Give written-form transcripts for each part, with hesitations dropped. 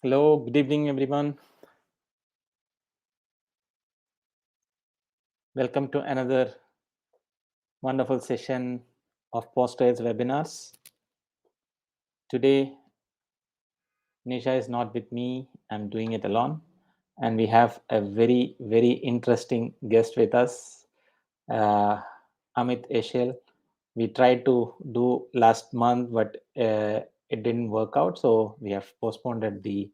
Hello, good evening, everyone. Welcome to another wonderful session of Posters webinars. Today, Nisha is not with me. I'm doing it alone. And we have a very, very interesting guest with us, uh, Amit Eshel. We tried to do last month, but it didn't work out. So we have postponed the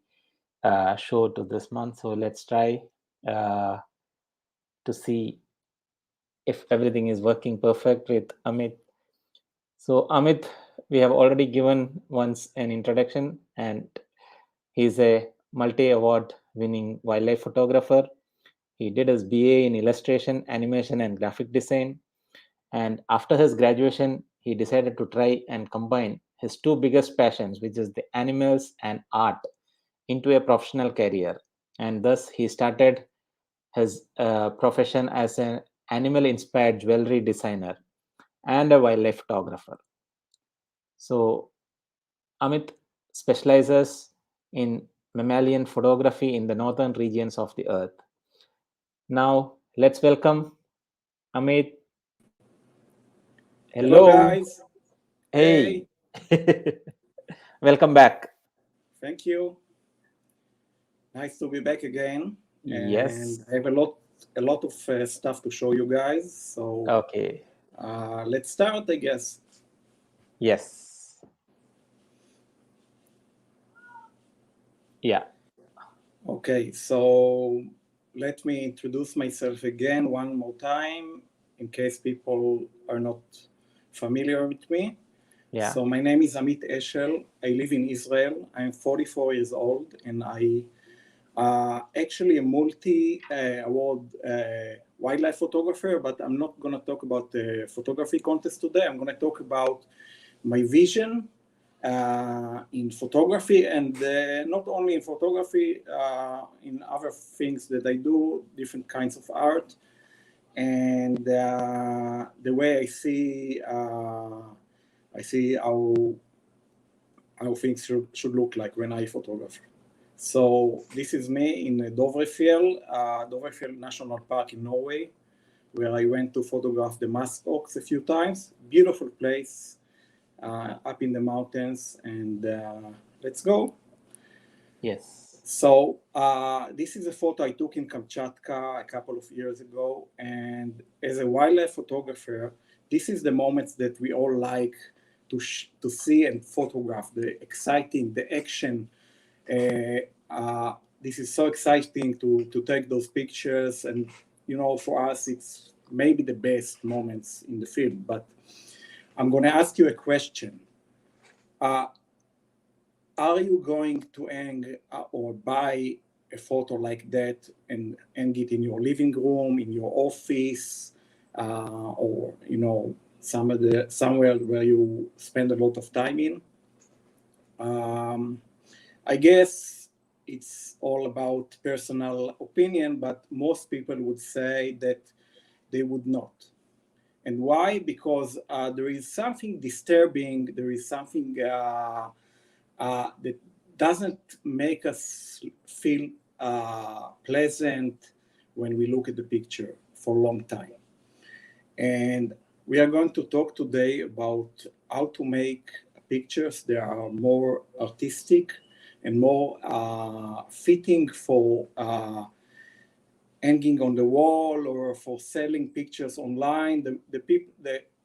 show to this month. So let's try uh, to see if everything is working perfect with Amit. So Amit, we have already given once an introduction, and he's a multi-award winning wildlife photographer. He did his BA in illustration, animation, and graphic design. And after his graduation, he decided to try and combine his two biggest passions, which is the animals and art, into a professional career. And thus, he started his profession as an animal-inspired jewelry designer and a wildlife photographer. So, Amit specializes in mammalian photography in the northern regions of the earth. Now, let's welcome Amit. Hello, Hello. guys. Hey. Hey, Welcome back. thank you. Nice to be back again. Yes. And I have a lot of stuff to show you guys. So Okay. let's start, I guess. Yes. Yeah. Okay, so let me introduce myself again one more time in case people are not familiar with me. Yeah. So my name is Amit Eshel. I live in Israel. I'm 44 years old, and I actually a multi-award wildlife photographer, but I'm not going to talk about the photography contest today. I'm going to talk about my vision in photography, and not only in photography, in other things that I do, different kinds of art, and the way I see how things should look like when I photograph. So this is me in Dovrefjell National Park in Norway, where I went to photograph the musk ox a few times. Beautiful place up in the mountains, and let's go. Yes. So this is a photo I took in Kamchatka a couple of years ago, and as a wildlife photographer, this is the moments that we all like to see and photograph, the exciting, the action. This is so exciting to take those pictures, and for us it's maybe the best moments in the field. But I'm going to ask you a question. Uh, are you going to hang or buy a photo like that and hang it in your living room, in your office, or somewhere where you spend a lot of time in? I guess it's all about personal opinion, but most people would say that they would not. And why? Because there is something disturbing, there is something that doesn't make us feel pleasant when we look at the picture for a long time. And we are going to talk today about how to make pictures that are more artistic and more fitting for hanging on the wall or for selling pictures online. The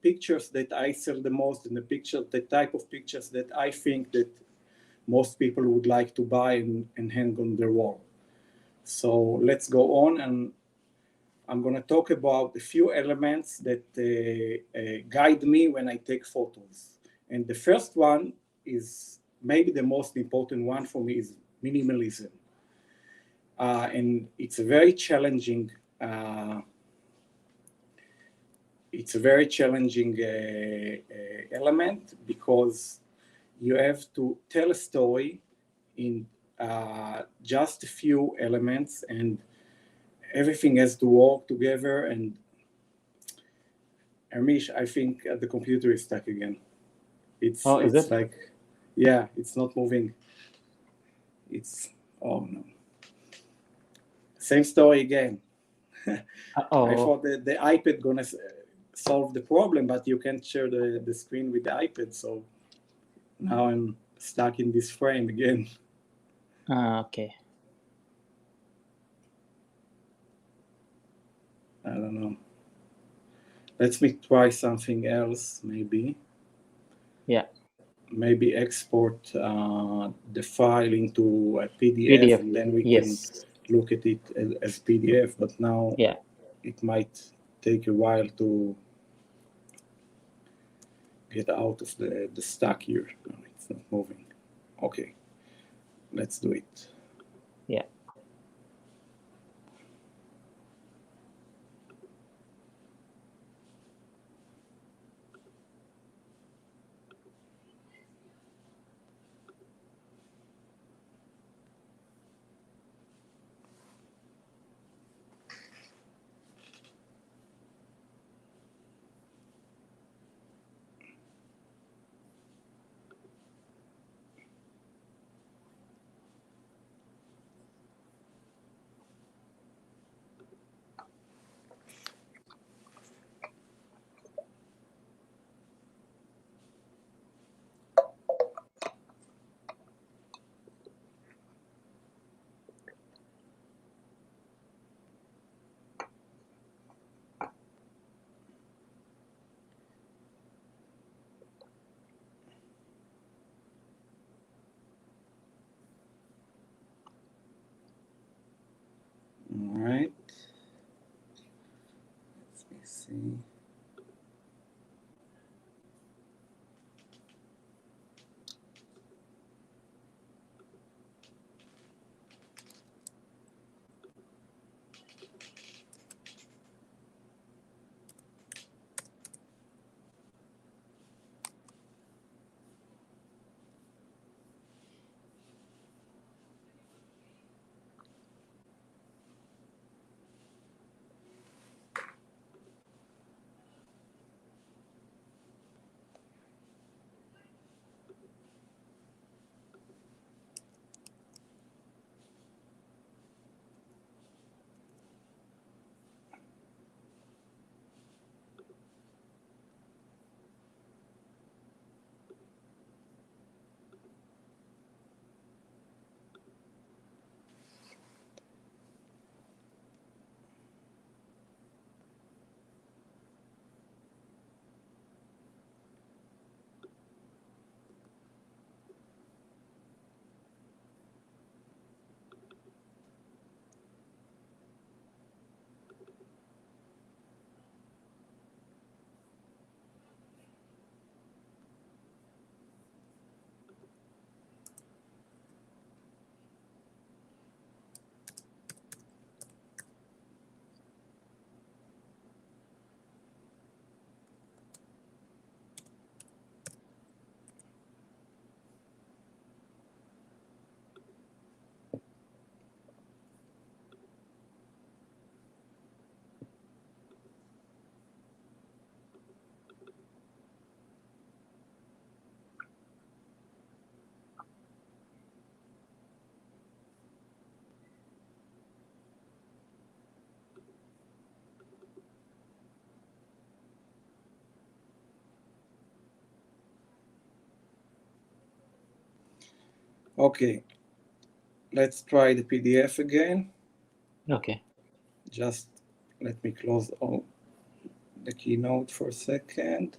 pictures that I sell the most, and the type of pictures that I think that most people would like to buy and hang on their wall. So let's go on, and I'm going to talk about a few elements that guide me when I take photos. And the first one is maybe the most important one for me is minimalism. And it's a very challenging element because you have to tell a story in just a few elements, and everything has to work together. And Amish, I think the computer is stuck again. It's Oh, is it's it? like, yeah, it's not moving. It's Oh no. Same story again. I Oh, thought that the iPad gonna solve the problem, but you can't share the screen with the iPad. So now I'm stuck in this frame again. okay. I don't know. Let me try something else, maybe. Yeah. Maybe export the file into a PDF, PDF. and then we can Yes. look at it as PDF. But now Yeah. it might take a while to get out of the stack here. No, it's not moving. Okay, let's do it. Yeah. All right. Let me see. Okay, let's try the PDF again. Okay. Just let me close all the keynote for a second.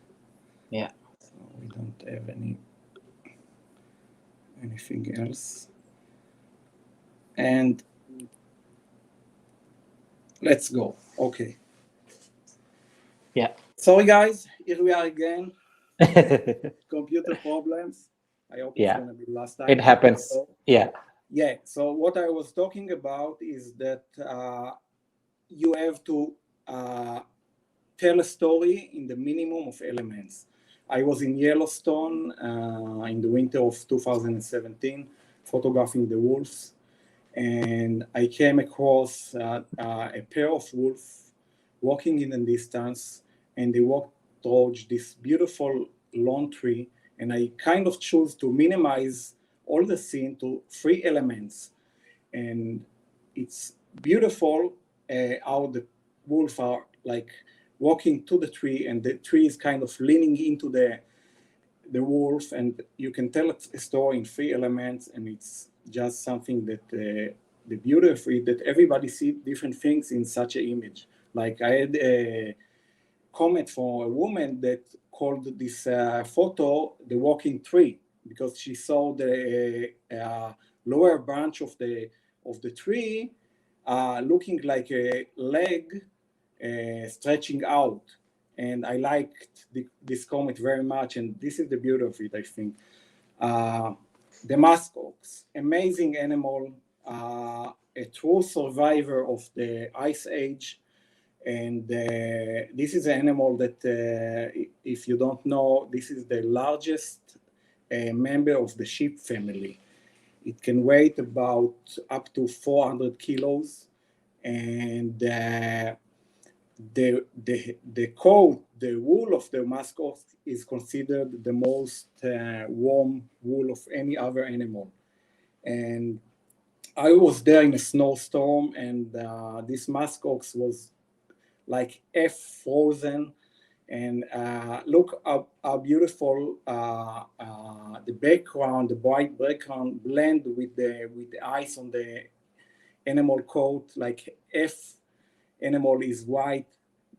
Yeah. So we don't have anything else. And let's go. Okay. Yeah. Sorry, guys. Here we are again. Computer problems. I hope it's Yeah. going to be the last It time. happens. So, Yeah. yeah. So what I was talking about is that you have to tell a story in the minimum of elements. I was in Yellowstone in the winter of 2017, photographing the wolves, and I came across a pair of wolves walking in the distance, and they walked towards this beautiful lawn tree, and I kind of chose to minimize all the scene to three elements. And it's beautiful how the wolves are like walking to the tree, and the tree is kind of leaning into the wolf, and you can tell a story in 3 elements, and it's just something that the beauty of it, that everybody sees different things in such an image. Like I had a comment from a woman that called this photo the walking tree, because she saw the lower branch of the tree looking like a leg stretching out. And I liked this comment very much, and this is the beauty of it, I think. The muskox, amazing animal, a true survivor of the Ice Age. And this is an animal that, if you don't know, this is the largest member of the sheep family. It can weigh about up to 400 kilos. And the coat, the wool of the muskox is considered the most warm wool of any other animal. And I was there in a snowstorm, and this muskox was like frozen. And look how beautiful the background, the white background blend with the ice on the animal coat. Like animal is white,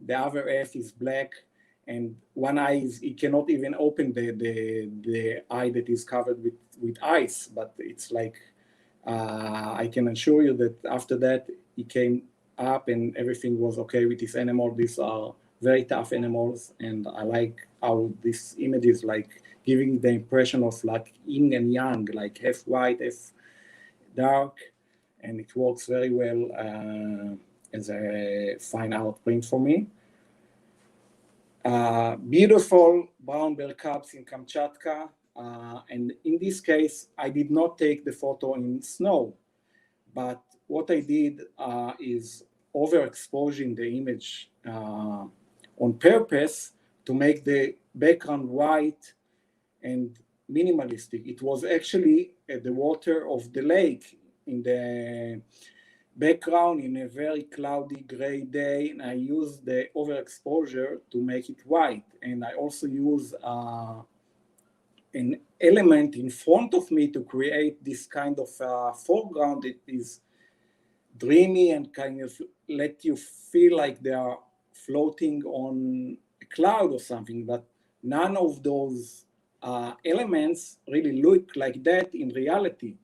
the other F is black, and one eye he cannot even open the eye that is covered with ice. But it's like, I can assure you that after that he came up and everything was okay with this animal. These are very tough animals, and I like how this image is like giving the impression of like yin and yang, like half white, half dark, and it works very well as a fine art print for me. Beautiful brown bear cubs in Kamchatka, and in this case, I did not take the photo in snow, but what I did is overexposing the image on purpose to make the background white and minimalistic. It was actually at the water of the lake in the background in a very cloudy gray day, and I use the overexposure to make it white. And I also use an element in front of me to create this kind of foreground that is dreamy and kind of let you feel like they are floating on a cloud or something. But none of those elements really look like that in reality.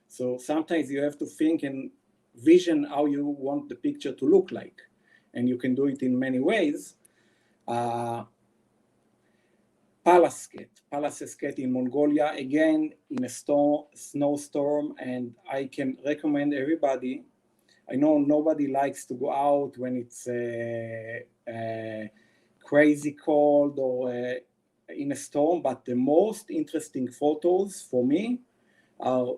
So sometimes you have to think and vision how you want the picture to look like. And you can do it in many ways. Palasesket in Mongolia, again in a snowstorm, and I can recommend everybody. I know nobody likes to go out when it's crazy cold or in a storm, but the most interesting photos for me are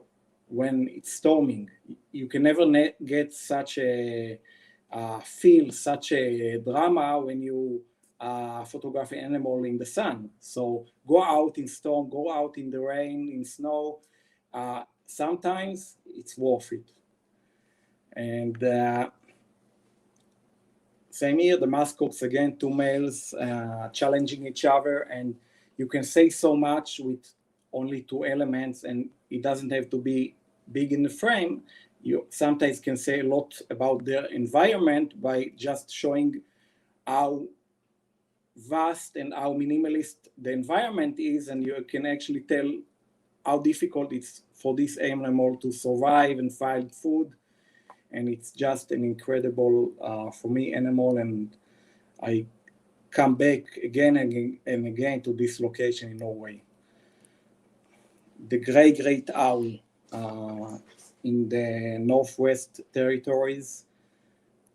when it's storming. You can never get such a feel, such a drama when you photograph an animal in the sun. So go out in storm, go out in the rain, in snow. Sometimes it's worth it. And same here, the muskox again, 2 males challenging each other, and you can say so much with only 2 elements, and it doesn't have to be big in the frame. You sometimes can say a lot about their environment by just showing how vast and how minimalist the environment is, and you can actually tell how difficult it's for this animal to survive and find food. And it's just an incredible, for me, animal, and I come back again and again to this location in Norway. The great owl in the Northwest Territories.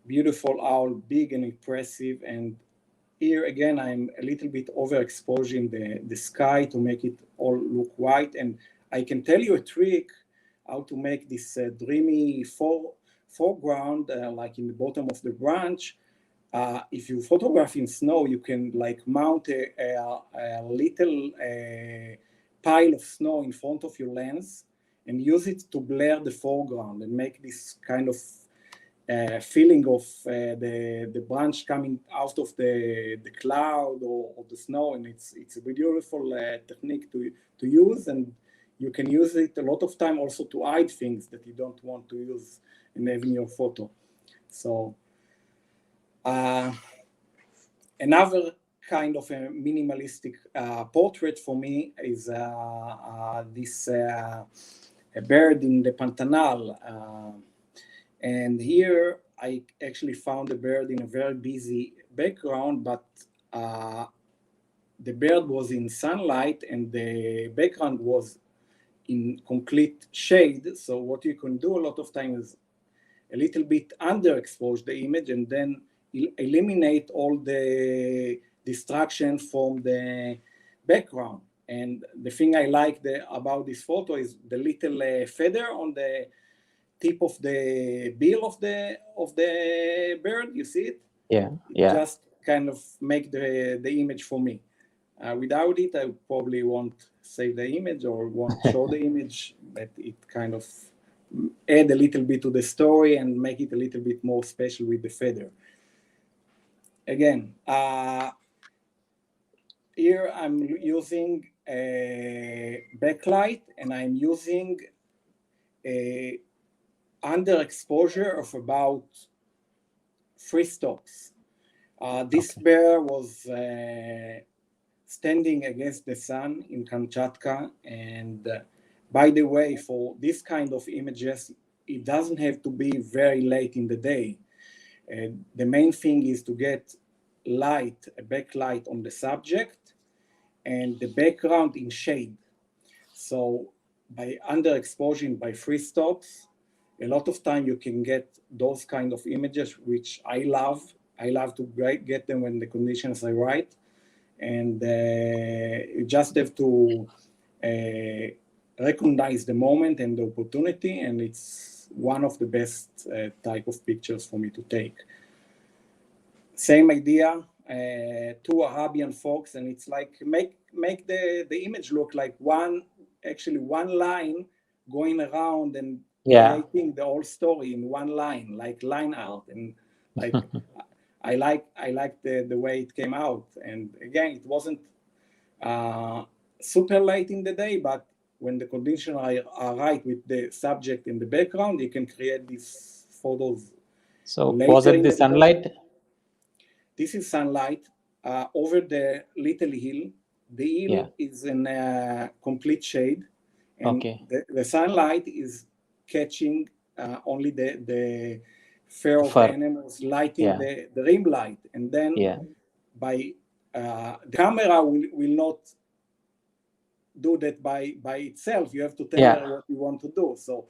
Beautiful owl, big and impressive. And here again, I'm a little bit overexposing the sky to make it all look white. And I can tell you a trick how to make this dreamy foreground, like in the bottom of the branch. If you photograph in snow, you can like mount a little pile of snow in front of your lens, and use it to blur the foreground and make this kind of feeling of the branch coming out of the cloud or the snow, and it's a beautiful technique to use, and you can use it a lot of time also to hide things that you don't want to use in having your photo. So another kind of a minimalistic portrait for me is this a bird in the Pantanal. And here I actually found the bird in a very busy background, but the bird was in sunlight and the background was in complete shade. So what you can do a lot of times is a little bit underexpose the image and then eliminate all the distraction from the background. And the thing I like about this photo is the little feather on the tip of the bill of the bird. You see it? Yeah, It just kind of make the image for me. Without it, I probably won't save the image or won't show the image, but it kind of add a little bit to the story and make it a little bit more special with the feather. Again, here I'm using a backlight and I'm using a underexposure of about 3 stops. This bear was standing against the sun in Kamchatka, and by the way, for this kind of images, it doesn't have to be very late in the day. The main thing is to get light, a backlight on the subject, and the background in shade. So by underexposing by 3 stops, a lot of time you can get those kind of images, which I love. I love to get them when the conditions are right. And you just have to recognize the moment and the opportunity, and it's one of the best type of pictures for me to take. Same idea, 2 Arabian folks, and it's like make the image look like one line going around and creating the whole story in one line, like line art. And like I like the way it came out. And again, it wasn't super late in the day, but when the conditions are right with the subject in the background, you can create these photos. So was it the sunlight? This is sunlight over the little hill. The hill is in complete shade, and the sunlight is catching only the fur of the animals, lighting the rim light, and then by the camera will not do that by itself. You have to tell her what you want to do. So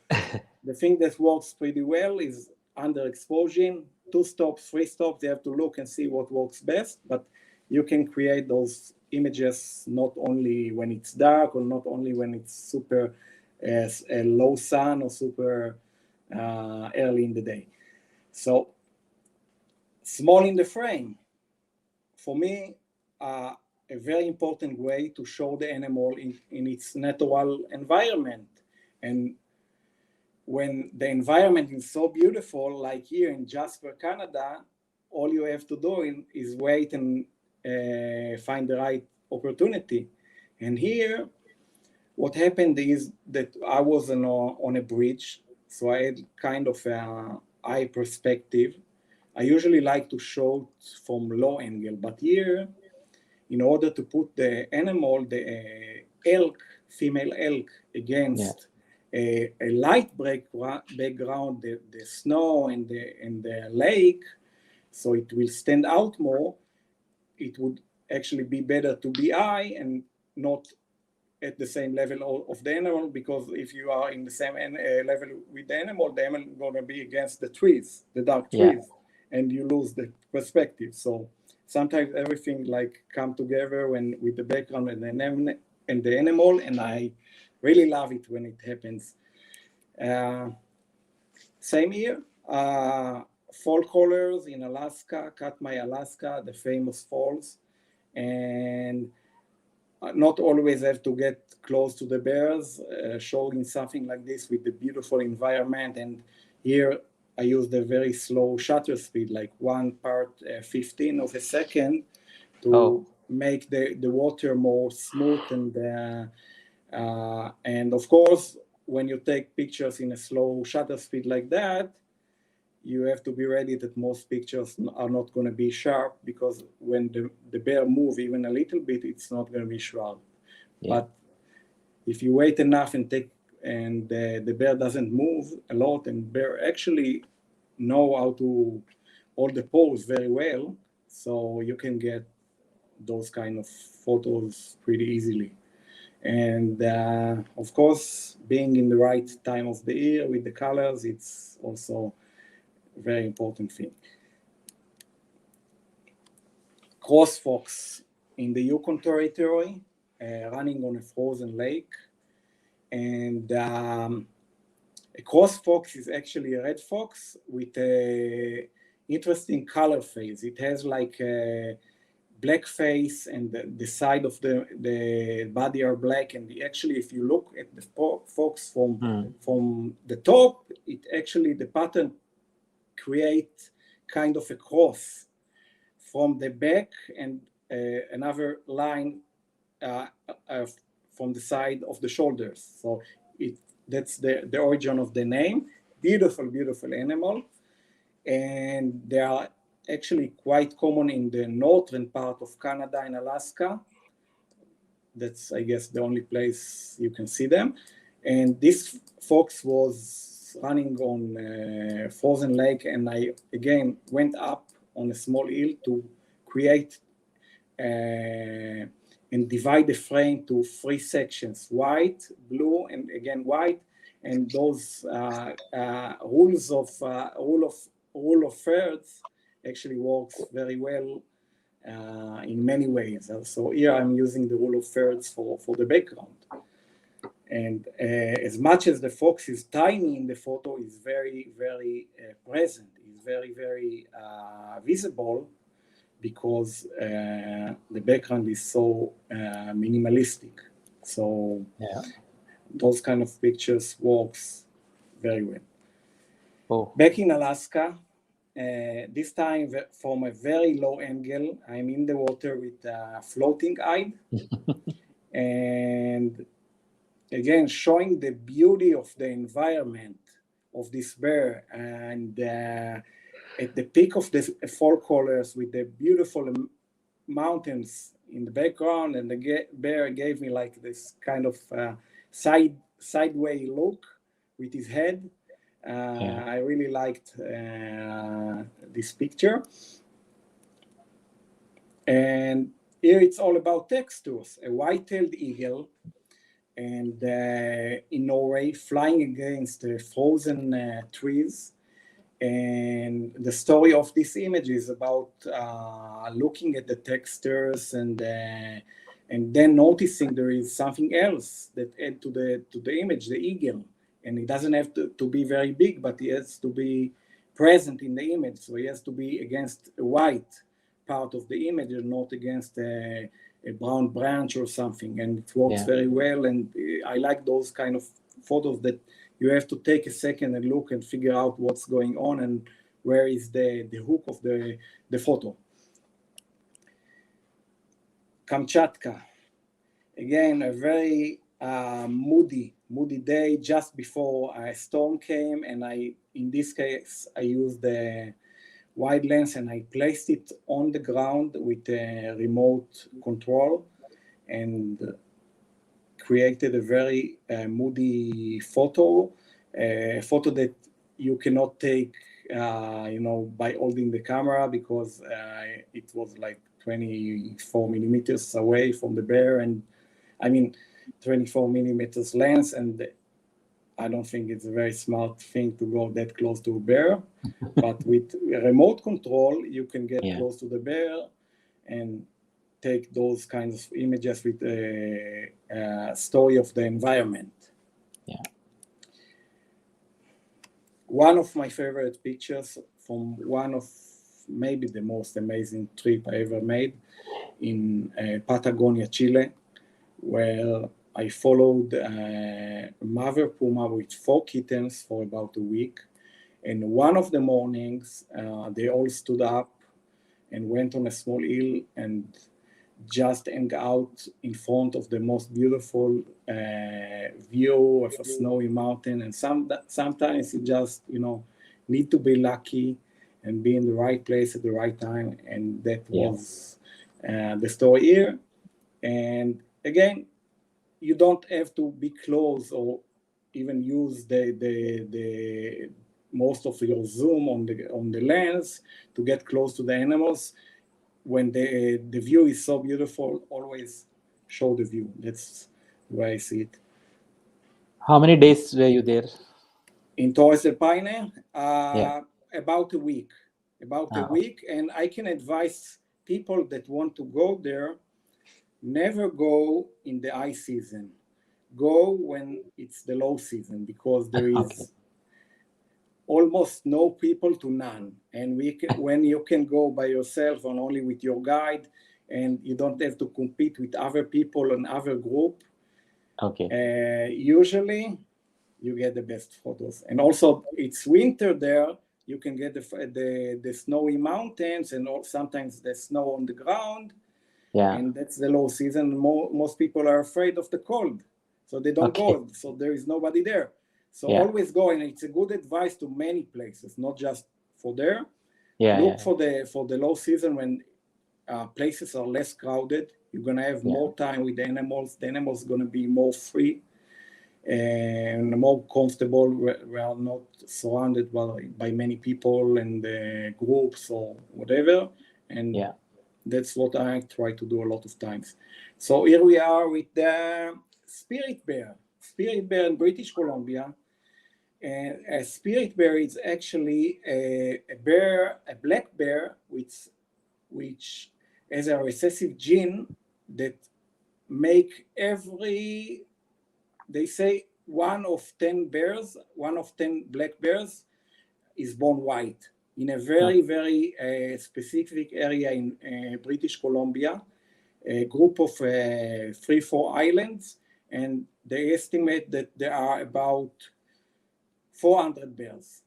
the thing that works pretty well is underexposing, 2 stops, 3 stops. You have to look and see what works best, but you can create those images not only when it's dark or not only when it's super low sun or super early in the day. So small in the frame, for me, a very important way to show the animal in its natural environment. And when the environment is so beautiful, like here in Jasper, Canada, all you have to do is wait and find the right opportunity. And here, what happened is that I was on a bridge, so I had kind of a eye perspective. I usually like to shoot from low angle, but here, in order to put the animal, the elk, female elk, against a light background, the snow and the lake, so it will stand out more, it would actually be better to be high and not at the same level of the animal, because if you are in the same level with the animal is going to be against the trees, the dark trees, and you lose the perspective. So sometimes everything like come together when with the background and the animal, and I really love it when it happens. Same here, fall colors in Alaska, Katmai, Alaska, the famous falls, and not always have to get close to the bears, showing something like this with the beautiful environment. And here I used a very slow shutter speed, like 1/15 of a second, to make the water more smooth. And of course, when you take pictures in a slow shutter speed like that, you have to be ready that most pictures are not going to be sharp, because when the bear move even a little bit, it's not going to be sharp. Yeah. But if you wait enough and the bear doesn't move a lot, and bear actually know how to hold the pose very well, so you can get those kind of photos pretty easily. And of course, being in the right time of the year with the colors, it's also very important thing. Cross fox in the Yukon territory, running on a frozen lake. And a cross fox is actually a red fox with a interesting color phase. It has like a black face, and the side of the body are black. And actually, if you look at the fox from the top, it actually, the pattern create kind of a cross from the back, and another line from the side of the shoulders. So that's the origin of the name. Beautiful, beautiful animal. And they are actually quite common in the northern part of Canada and Alaska. That's, I guess, the only place you can see them. And this fox was running on a frozen lake, and I again went up on a small hill to create and divide the frame to 3 sections: white, blue, and again white. And those rule of thirds actually works very well in many ways. So here I'm using the rule of thirds for the background. And as much as the fox is tiny in the photo, is very, very present, is very, very visible, because the background is so minimalistic. So those kind of pictures works very well. Back in Alaska, this time from a very low angle, I'm in the water with a floating hide. And again, showing the beauty of the environment of this bear, and at the peak of the fall colors with the beautiful mountains in the background, and the bear gave me like this kind of sideways look with his head. I really liked this picture. And here it's all about textures. A white-tailed eagle, and in Norway, flying against frozen trees. And the story of this image is about looking at the textures, and then noticing there is something else that add to the image, the eagle. And it doesn't have to be very big, but it has to be present in the image. So it has to be against a white part of the image, and not against a brown branch or something. And it works very well. And I like those kind of photos that you have to take a second and look and figure out what's going on and where is the hook of the photo. Kamchatka, again, a very moody day just before a storm came, and in this case, I used the wide lens, and I placed it on the ground with a remote control, and created a very moody photo, a photo that you cannot take, by holding the camera, because it was like 24 millimeters away from the bear, and 24 millimeters lens, and I don't think it's a very smart thing to go that close to a bear. But with a remote control, you can get close to the bear and take those kinds of images with a story of the environment. One of my favorite pictures from one of maybe the most amazing trip I ever made in Patagonia, Chile. Well, I followed a mother puma with 4 kittens for about a week. And one of the mornings, they all stood up and went on a small hill and just hang out in front of the most beautiful view of a snowy mountain. And sometimes you just, need to be lucky and be in the right place at the right time. And that Yeah. was the story here. And again, you don't have to be close or even use the most of your zoom on the lens to get close to the animals. When the view is so beautiful, always show the view. That's the way I see it. How many days were you there? In Torres del Paine, Yeah. about a week. About a Okay. week, and I can advise people that want to go there, never go in the high season. Go when it's the low season, because there Okay. is almost no people to none. And when you can go by yourself and only with your guide, and you don't have to compete with other people and other group, Okay. usually you get the best photos. And also, it's winter there. You can get the snowy mountains and sometimes the snow on the ground. Yeah. And that's the low season. Most people are afraid of the cold, so they don't Okay. go. So there is nobody there. So Yeah. always go, and it's a good advice to many places, not just for there. Yeah. Look Yeah. for the low season when places are less crowded. You're gonna have Yeah. more time with the animals. The animals are gonna be more free and more comfortable. We are not surrounded by many people and groups or whatever. And Yeah. that's what I try to do a lot of times. So here we are with the spirit bear. Spirit bear in British Columbia. And a spirit bear is actually a bear, a black bear, which has a recessive gene that make every, they say, 1 of 10 bears, 1 of 10 black bears is born white in a Okay. very specific area in British Columbia, a group of 3, 4 islands, and they estimate that there are about 400 bears,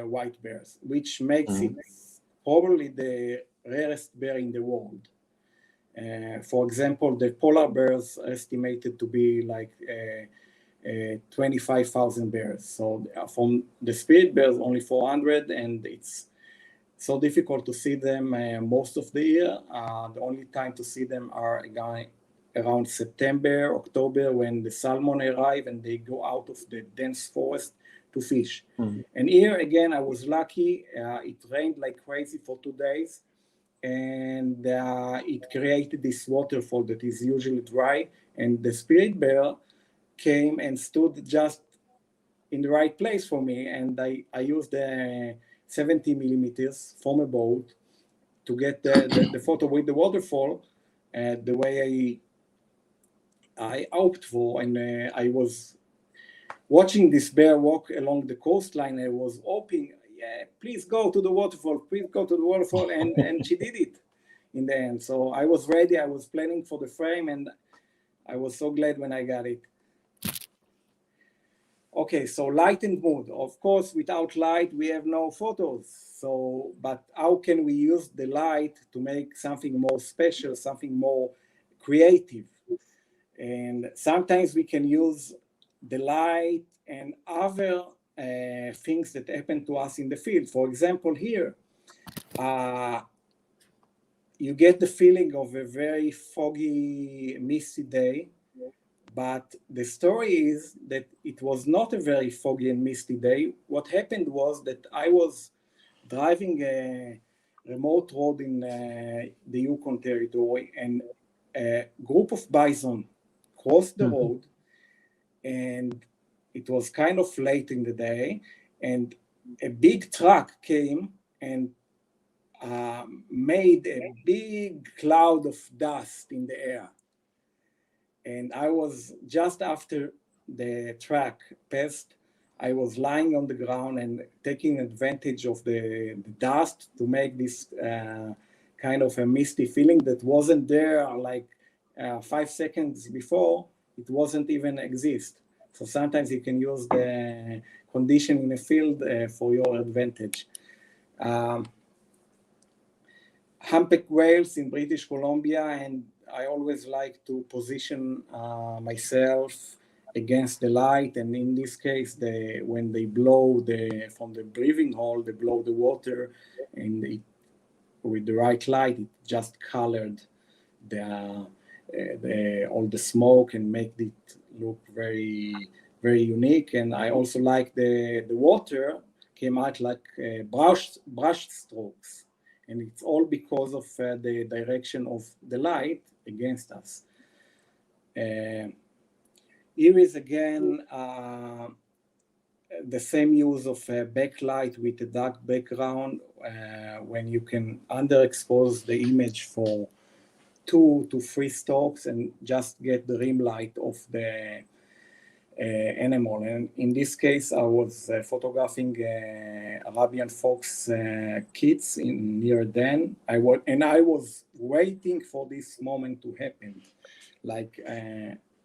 white bears, which makes it Mm. probably the rarest bear in the world. For example, the polar bears are estimated to be like 25,000 bears. So from the spirit bears, only 400, and it's so difficult to see them most of the year. The only time to see them are again around September, October, when the salmon arrive and they go out of the dense forest to fish. Mm. And here again, I was lucky. It rained like crazy for 2 days, and it created this waterfall that is usually dry. And the spirit bear came and stood just in the right place for me, and I used the 70 millimeters from a boat to get the photo with the waterfall the way I hoped for. And I was watching this bear walk along the coastline. I was hoping, yeah, please go to the waterfall, please go to the waterfall, and she did it in the end. So I was ready, I was planning for the frame, and I was so glad when I got it. Okay, so light and mood. Of course, without light, we have no photos. So, but how can we use the light to make something more special, something more creative? And sometimes we can use the light and other things that happen to us in the field. For example, here, uh, you get the feeling of a very foggy, misty day. But the story is that it was not a very foggy and misty day. What happened was that I was driving a remote road in the Yukon territory, and a group of bison crossed the Mhm. road, and it was kind of late in the day, and a big truck came and made a big cloud of dust in the air. And I was just after the truck passed, I was lying on the ground and taking advantage of the dust to make this kind of a misty feeling that wasn't there like 5 seconds before, it wasn't even exist. So sometimes you can use the condition in the field for your advantage. Humpback whales in British Columbia, and I always like to position myself against the light, and in this case, when they blow from the breathing hole, they blow the water, and with the right light, it just colored all the smoke and make it look very, very unique. And I also like the water came out like brush strokes, and it's all because of the direction of the light against us. Here is again the same use of backlight with a dark background when you can underexpose the image for 2 to 3 stops and just get the rim light of the animal. And in this case, I was photographing Arabian fox kids near Den. I was waiting for this moment to happen. Like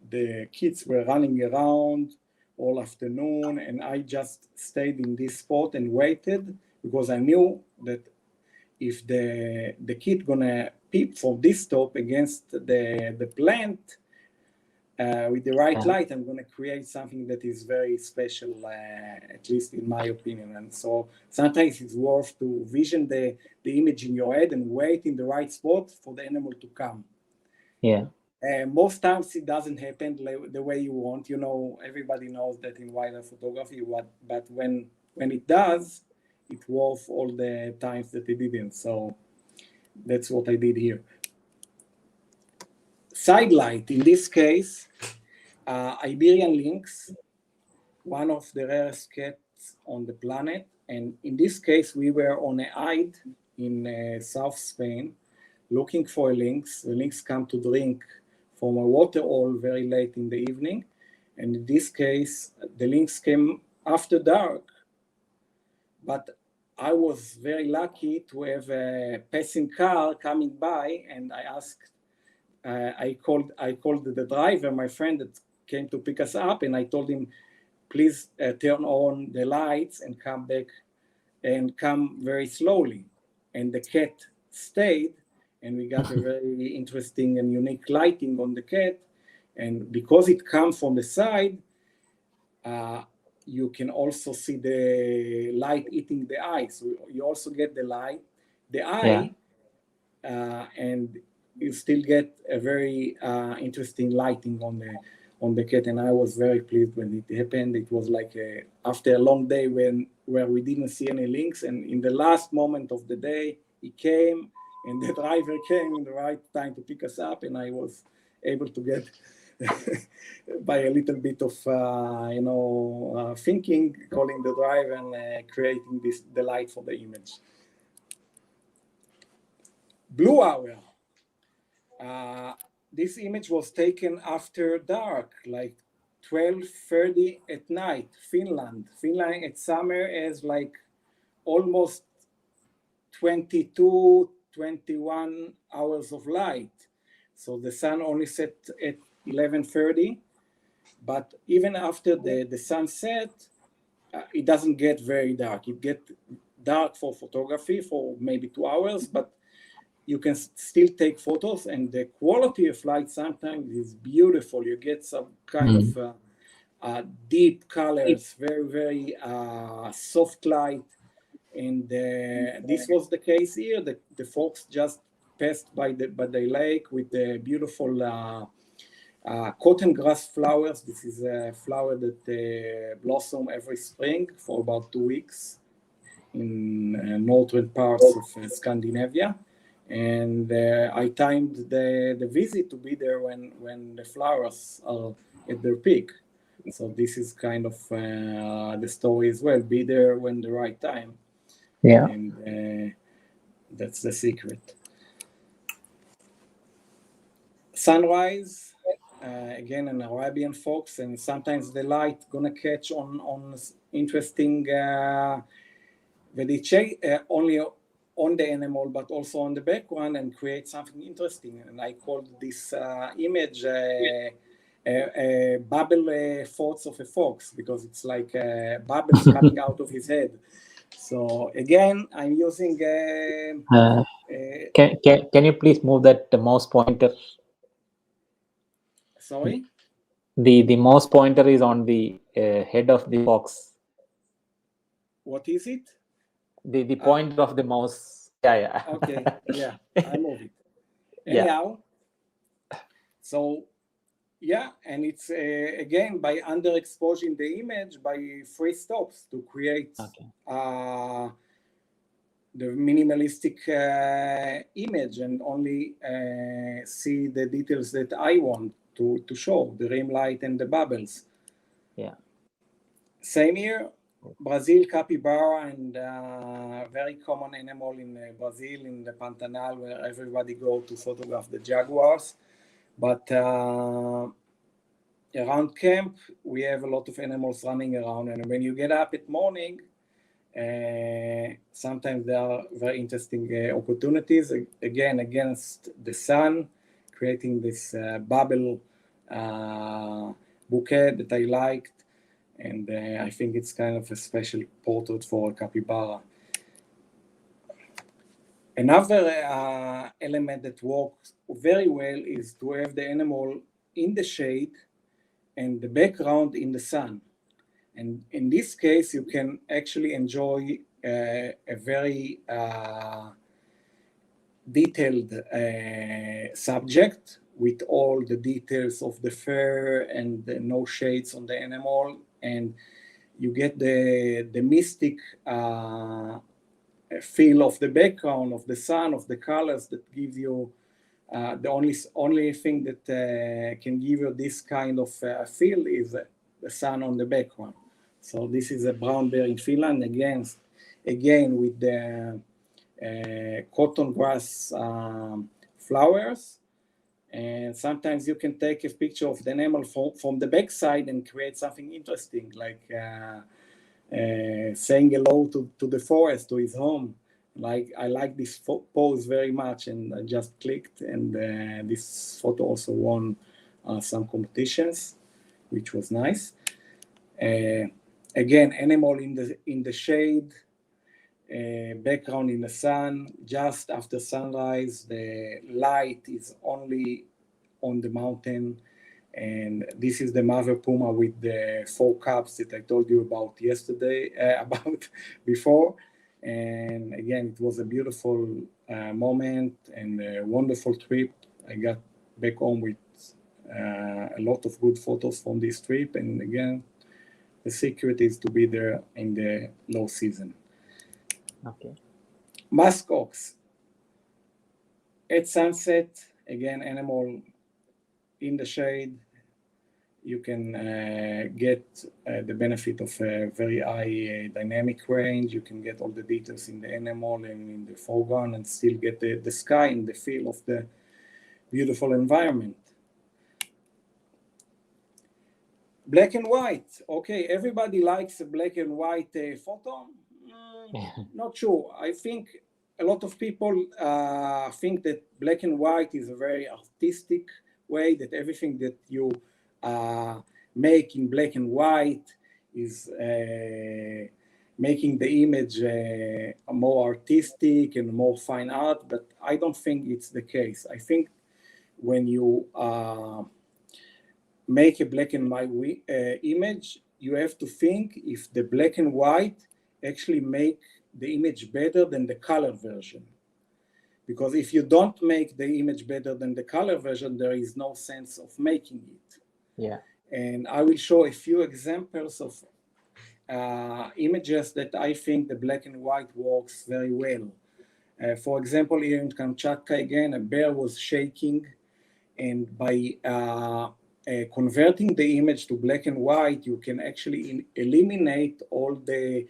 the kids were running around all afternoon, and I just stayed in this spot and waited because I knew that if the kid gonna peep from this top against the plant with the right light, I'm gonna create something that is very special, at least in my opinion. And so sometimes it's worth to vision the image in your head and wait in the right spot for the animal to come. Yeah. Most times it doesn't happen the way you want. Everybody knows that in wildlife photography, but when it does, it's worth all the times that it didn't. So that's what I did here. Side light, in this case, Iberian lynx, one of the rarest cats on the planet. And in this case, we were on a hide in South Spain, looking for a lynx. The lynx come to drink from a water hole very late in the evening. And in this case, the lynx came after dark. But I was very lucky to have a passing car coming by, and I asked, I called the driver, my friend that came to pick us up, and I told him, please turn on the lights and come back and come very slowly. And the cat stayed, and we got a very interesting and unique lighting on the cat. And because it comes from the side, you can also see the light hitting the eye. So you also get the eye, and you still get a very interesting lighting on the cat. And I was very pleased when it happened. It was like after a long day where we didn't see any lynx, and in the last moment of the day, he came, and the driver came in the right time to pick us up, and I was able to get by a little bit of thinking, calling the driver and creating the light for the image. Blue hour. This image was taken after dark, like 12:30 at night. Finland at summer has like almost 22, 21 hours of light. So the sun only set at 11:30, but even after the sunset, it doesn't get very dark. It gets dark for photography for maybe 2 hours, but you can still take photos, and the quality of light sometimes is beautiful. You get some kind of deep colors, very, very soft light. And this was the case here. The folks just passed by the lake with the beautiful cotton grass flowers. This is a flower that blossom every spring for about 2 weeks in northern parts of Scandinavia. And I timed the visit to be there when the flowers are at their peak. So this is kind of the story as well. Be there when the right time. Yeah. And that's the secret. Sunrise, again, an Arabian fox, and sometimes the light gonna catch on interesting vedice only on the animal, but also on the background, and create something interesting. And I called this image bubble thoughts of a fox, because it's like bubbles coming out of his head. So again, I'm using Can you please move that the mouse pointer? sorry? The mouse pointer is on the head of the fox. What is it? The pointer of the mouse. Yeah. Okay, yeah, I move it. Yeah. Anyhow, so yeah, and it's again by underexposing the image by 3 stops to create the minimalistic image, and only see the details that I want to show, the rim light and the bubbles. Yeah. Same here, Brazil capybara, and very common animal in Brazil, in the Pantanal, where everybody go to photograph the jaguars. But around camp, we have a lot of animals running around, and when you get up at morning, sometimes there are very interesting opportunities, again, against the sun, creating this bubble bouquet that I liked, and I think it's kind of a special portrait for a capybara. Another element that works very well is to have the animal in the shade and the background in the sun. And in this case, you can actually enjoy a very detailed subject with all the details of the fur and no shades on the animal. And you get the mystic feel of the background, of the sun, of the colors that give you the only thing that can give you this kind of feel is the sun on the background. So this is a brown bear in Finland, again with the cotton grass flowers. And sometimes you can take a picture of the animal from the backside and create something interesting, like saying hello to the forest, to his home. Like, I like this pose very much, and I just clicked, and this photo also won some competitions, which was nice. Again, animal in the shade, background in the sun. Just after sunrise, the light is only on the mountain, and this is the mother puma with the 4 cubs that I told you about yesterday, about before. And again, it was a beautiful moment and a wonderful trip. I got back home with a lot of good photos from this trip. And again, the secret is to be there in the low season. Okay. Musk ox. At sunset, again, animal in the shade. You can get the benefit of a very high dynamic range. You can get all the details in the animal and in the foreground, and still get the sky and the feel of the beautiful environment. Black and white. Okay, everybody likes a black and white photo. Not sure. I think a lot of people think that black and white is a very artistic way, that everything that you make in black and white is making the image more artistic and more fine art, but I don't think it's the case. I think when you make a black and white image, you have to think if the black and white actually make the image better than the color version. Because if you don't make the image better than the color version, there is no sense of making it. Yeah. And I will show a few examples of images that I think the black and white works very well. For example, here in Kamchatka, again, a bear was shaking, and by converting the image to black and white, you can actually eliminate all the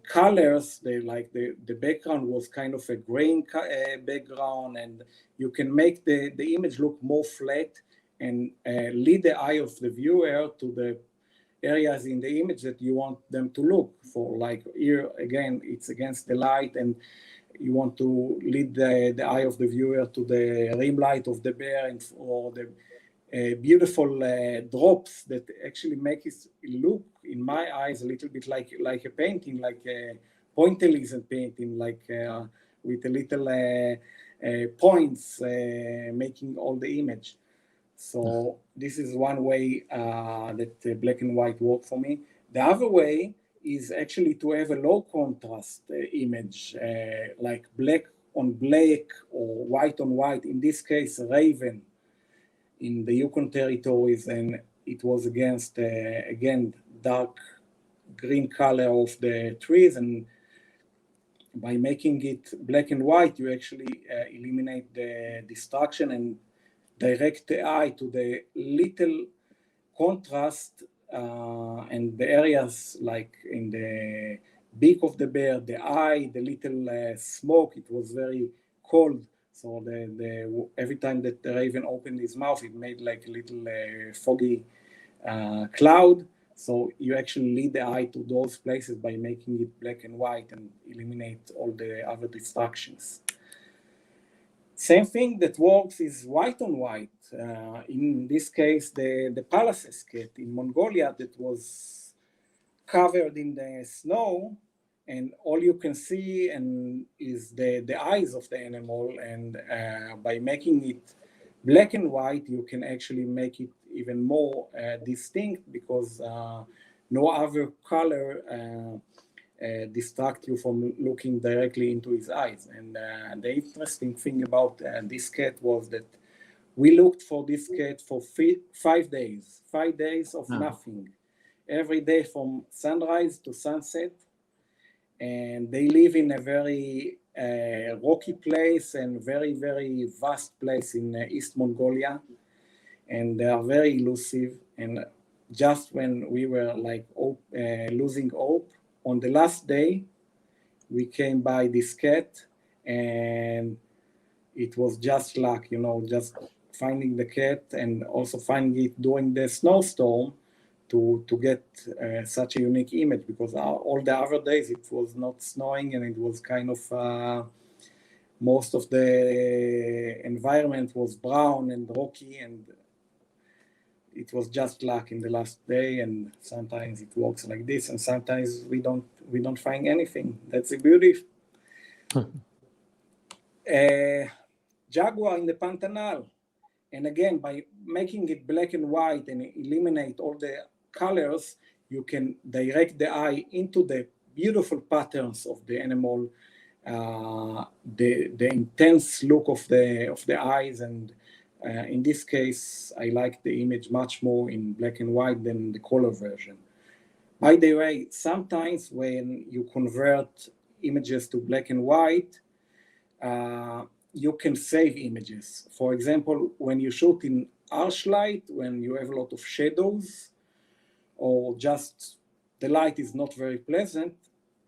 colors. The background was kind of a grain background, and you can make the image look more flat and lead the eye of the viewer to the areas in the image that you want them to look for. Like here, again, it's against the light, and you want to lead the eye of the viewer to the rim light of the bear or the beautiful drops that actually make it look, in my eyes, a little bit like a painting, like a pointillism painting, like with a little points making all the image. So this is one way that black and white work for me. The other way is actually to have a low contrast image, like black on black or white on white. In this case, Raven in the Yukon territories, and it was against, again, dark green color of the trees. And by making it black and white, you actually eliminate the distraction and direct the eye to the little contrast and the areas like in the beak of the bear, the eye, the little smoke. It was very cold, so every time that the raven opened his mouth, it made like a little foggy cloud. So you actually lead the eye to those places by making it black and white and eliminate all the other distractions. Same thing that works is white on white. In this case, the Palaces cat in Mongolia that was covered in the snow, and all you can see is the eyes of the animal. And by making it black and white, you can actually make it even more distinct, because no other color distract you from looking directly into his eyes. And the interesting thing about this cat was that we looked for this cat for 5 days, 5 days of nothing, every day from sunrise to sunset. And they live in a very rocky place and very, very vast place in East Mongolia. And they are very elusive. And just when we were like losing hope, on the last day, we came by this cat, and it was just luck, just finding the cat and also finding it during the snowstorm to get such a unique image, because all the other days it was not snowing and it was kind of, most of the environment was brown and rocky, and it was just luck in the last day. And sometimes it works like this, and sometimes we don't find anything. That's the beauty. Jaguar in the Pantanal, and again, by making it black and white and eliminate all the colors, you can direct the eye into the beautiful patterns of the animal, the intense look of the eyes. And in this case, I like the image much more in black and white than the color version. By the way, sometimes when you convert images to black and white, you can save images. For example, when you shoot in harsh light, when you have a lot of shadows, or just the light is not very pleasant,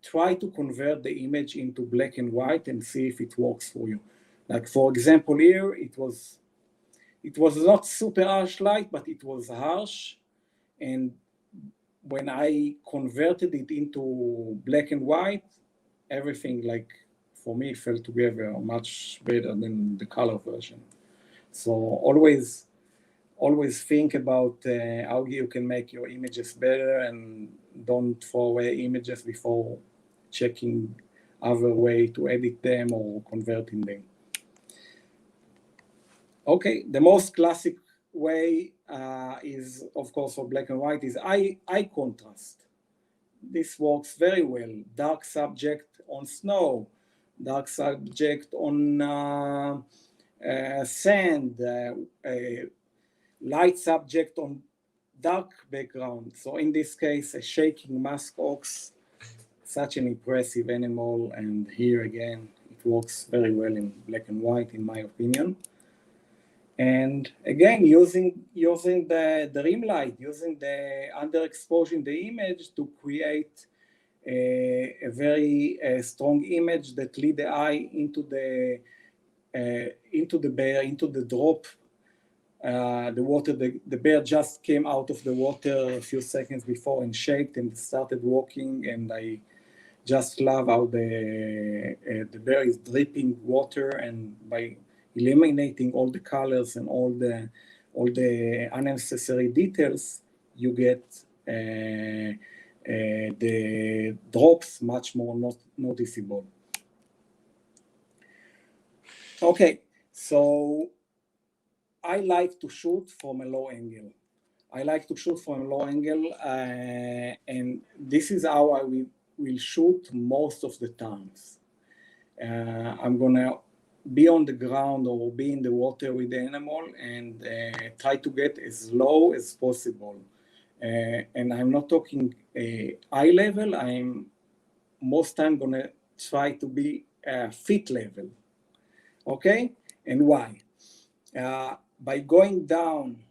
try to convert the image into black and white and see if it works for you. Like, for example, here, it was not super harsh light, but it was harsh. And when I converted it into black and white, everything, like, for me, fell together much better than the color version. So always think about how you can make your images better, and don't throw away images before checking other way to edit them or converting them. Okay, the most classic way is, of course, for black and white, is eye contrast. This works very well. Dark subject on snow, dark subject on sand, light subject on dark background. So in this case, a shaking musk ox, such an impressive animal. And here again, it works very well in black and white, in my opinion. And again, using the rim light, using the underexposure in the image to create a very strong image that lead the eye into the bear, into the drop. The water, the bear just came out of the water a few seconds before and shaked and started walking, and I just love how the bear is dripping water, and by eliminating all the colors and all the unnecessary details, you get the drops much more noticeable. Okay, so I like to shoot from a low angle. And this is how I will shoot most of the times. I'm gonna be on the ground or be in the water with the animal and try to get as low as possible. And I'm not talking eye level. I'm most time gonna try to be feet level. Okay, and why? By going down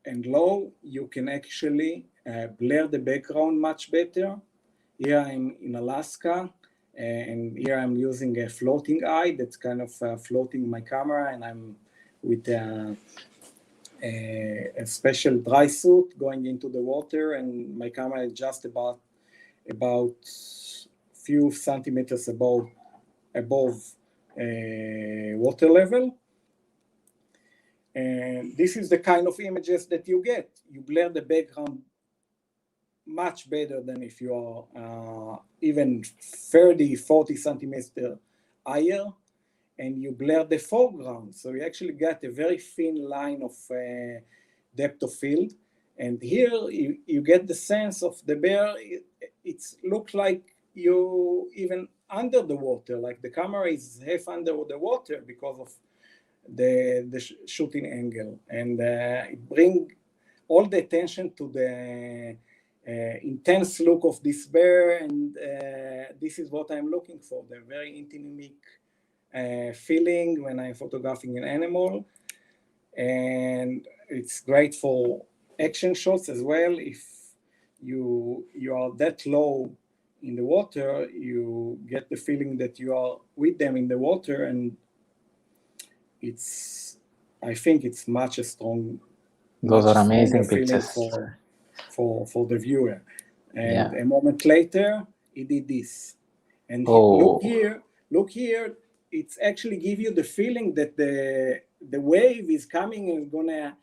and low, you can actually blur the background much better. Here I'm in Alaska, and here I'm using a floating eye that's kind of floating my camera, and I'm with a special dry suit going into the water, and my camera is just about few centimeters above water level. And this is the kind of images that you get. You blur the background much better than if you are even 30, 40 centimeters higher, and you blur the foreground. So you actually get a very thin line of depth of field. And here you get the sense of the bear. It looks like you even under the water, like the camera is half under the water because of the shooting angle. And it brings all the attention to the intense look of this bear, and this is what I'm looking for, the very intimate feeling when I'm photographing an animal. And it's great for action shots as well. If you are that low in the water, you get the feeling that you are with them in the water, and I think it's much stronger feeling for the viewer. And a moment later, he did this. And look here, it's actually give you the feeling that the wave is coming and gonna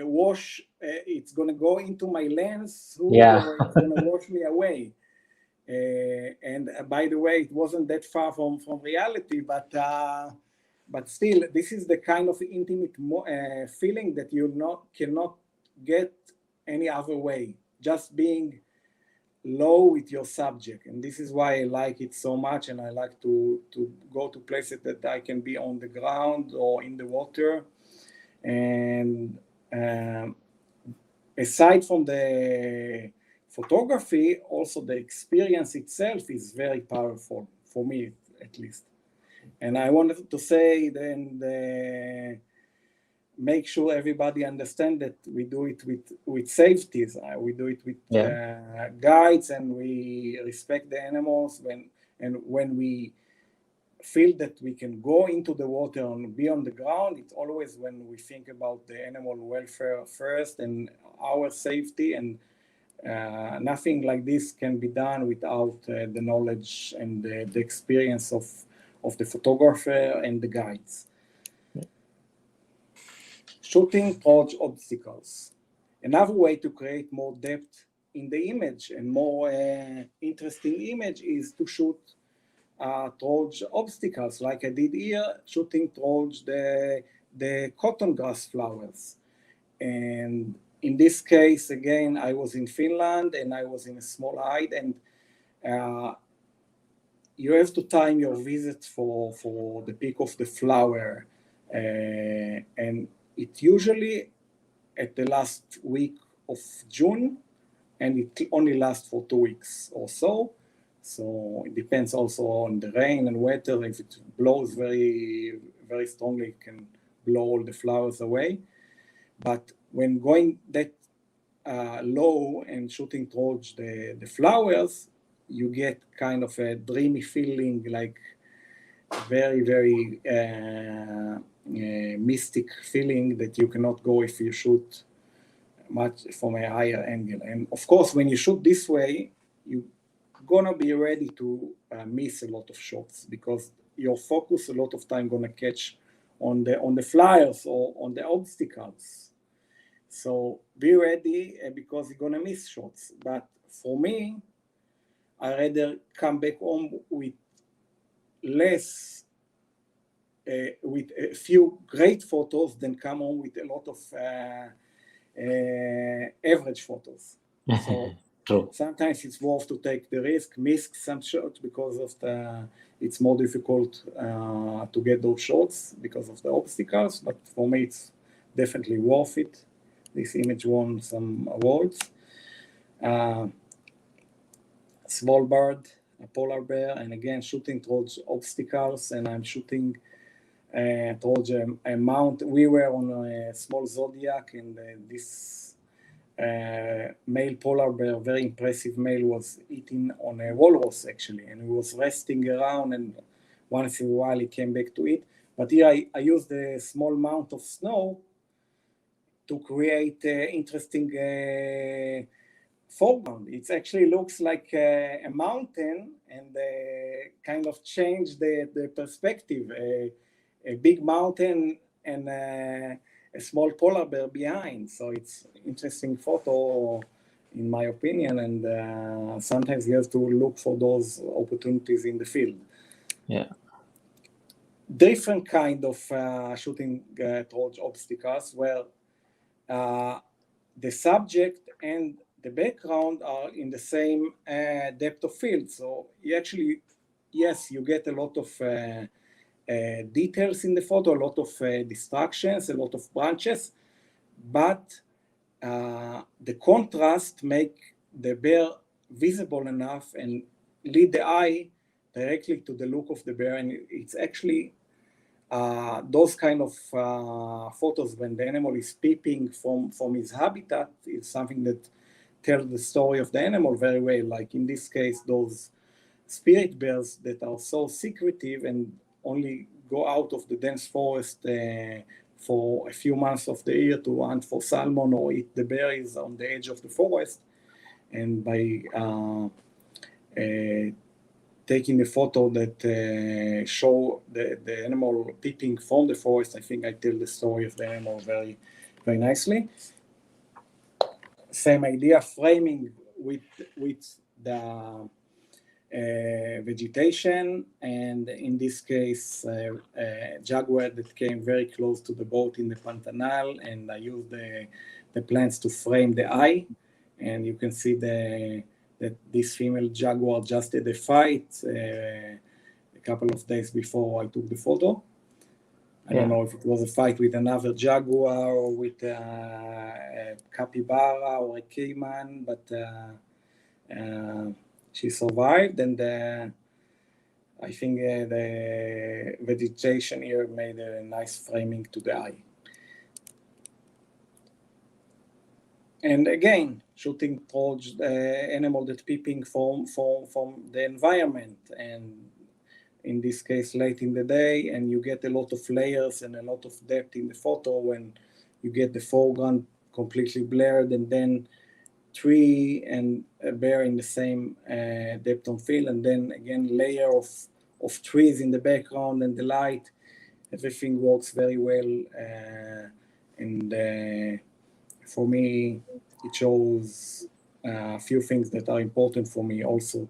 wash, it's gonna go into my lens, or it's gonna wash me away. And by the way, it wasn't that far from reality, but still, this is the kind of intimate feeling that you cannot get any other way, just being low with your subject. And this is why I like it so much, and I like to go to places that I can be on the ground or in the water. And aside from the photography, also the experience itself is very powerful, for me at least. And I wanted to say then make sure everybody understand that we do it with safeties. We do it with guides, and we respect the animals. When we feel that we can go into the water and be on the ground, it's always when we think about the animal welfare first and our safety. And nothing like this can be done without the knowledge and the experience of the photographer and the guides. Shooting towards obstacles. Another way to create more depth in the image and more interesting image is to shoot towards obstacles, like I did here, shooting towards the cotton grass flowers. And in this case, again, I was in Finland and I was in a small height, and you have to time your visit for the peak of the flower. And it usually at the last week of June, and it only lasts for 2 weeks or so. So it depends also on the rain and weather. If it blows very, very strongly, it can blow all the flowers away. But when going that low and shooting towards the flowers, you get kind of a dreamy feeling, like very, very mystic feeling that you cannot go if you shoot much from a higher angle. And of course, when you shoot this way, you're gonna be ready to miss a lot of shots because your focus a lot of time gonna catch on the flyers or on the obstacles. So be ready because you're gonna miss shots. But for me, I rather come back home with less, with a few great photos than come home with a lot of average photos. So True. sometimes it's worth to take the risk, miss some shots because of it's more difficult to get those shots because of the obstacles. But for me, it's definitely worth it. This image won some awards. Small bird, a polar bear, and again shooting towards obstacles, and I'm shooting towards a mountain. We were on a small zodiac, and this male polar bear, very impressive male, was eating on a walrus actually, and he was resting around, and once in a while he came back to eat. But here I used a small amount of snow to create interesting foreground. It actually looks like a mountain, and kind of change the perspective. A big mountain and a small polar bear behind. So it's interesting photo, in my opinion, and sometimes you have to look for those opportunities in the field. Yeah. Different kind of shooting towards obstacles where the subject and the background are in the same depth of field. So you actually, yes, you get a lot of details in the photo, a lot of distractions, a lot of branches, but the contrast make the bear visible enough and lead the eye directly to the look of the bear. And it's actually those kind of photos when the animal is peeping from his habitat is something that tells the story of the animal very well. Like in this case, those spirit bears that are so secretive and only go out of the dense forest for a few months of the year to hunt for salmon or eat the berries on the edge of the forest. And by taking a photo that show the animal peeping from the forest, I think I tell the story of the animal very, very nicely. Same idea, framing with the vegetation, and in this case, a jaguar that came very close to the boat in the Pantanal, and I used the plants to frame the eye, and you can see that this female jaguar just had a fight a couple of days before I took the photo. I don't know if it was a fight with another jaguar or with a capybara or a cayman, but she survived, and I think the vegetation here made a nice framing to the eye. And again, shooting towards the animal that peeping from the environment, and in this case late in the day, and you get a lot of layers and a lot of depth in the photo when you get the foreground completely blurred, and then tree and a bear in the same depth of field, and then again layer of trees in the background and the light. Everything works very well, and for me it shows a few things that are important for me also.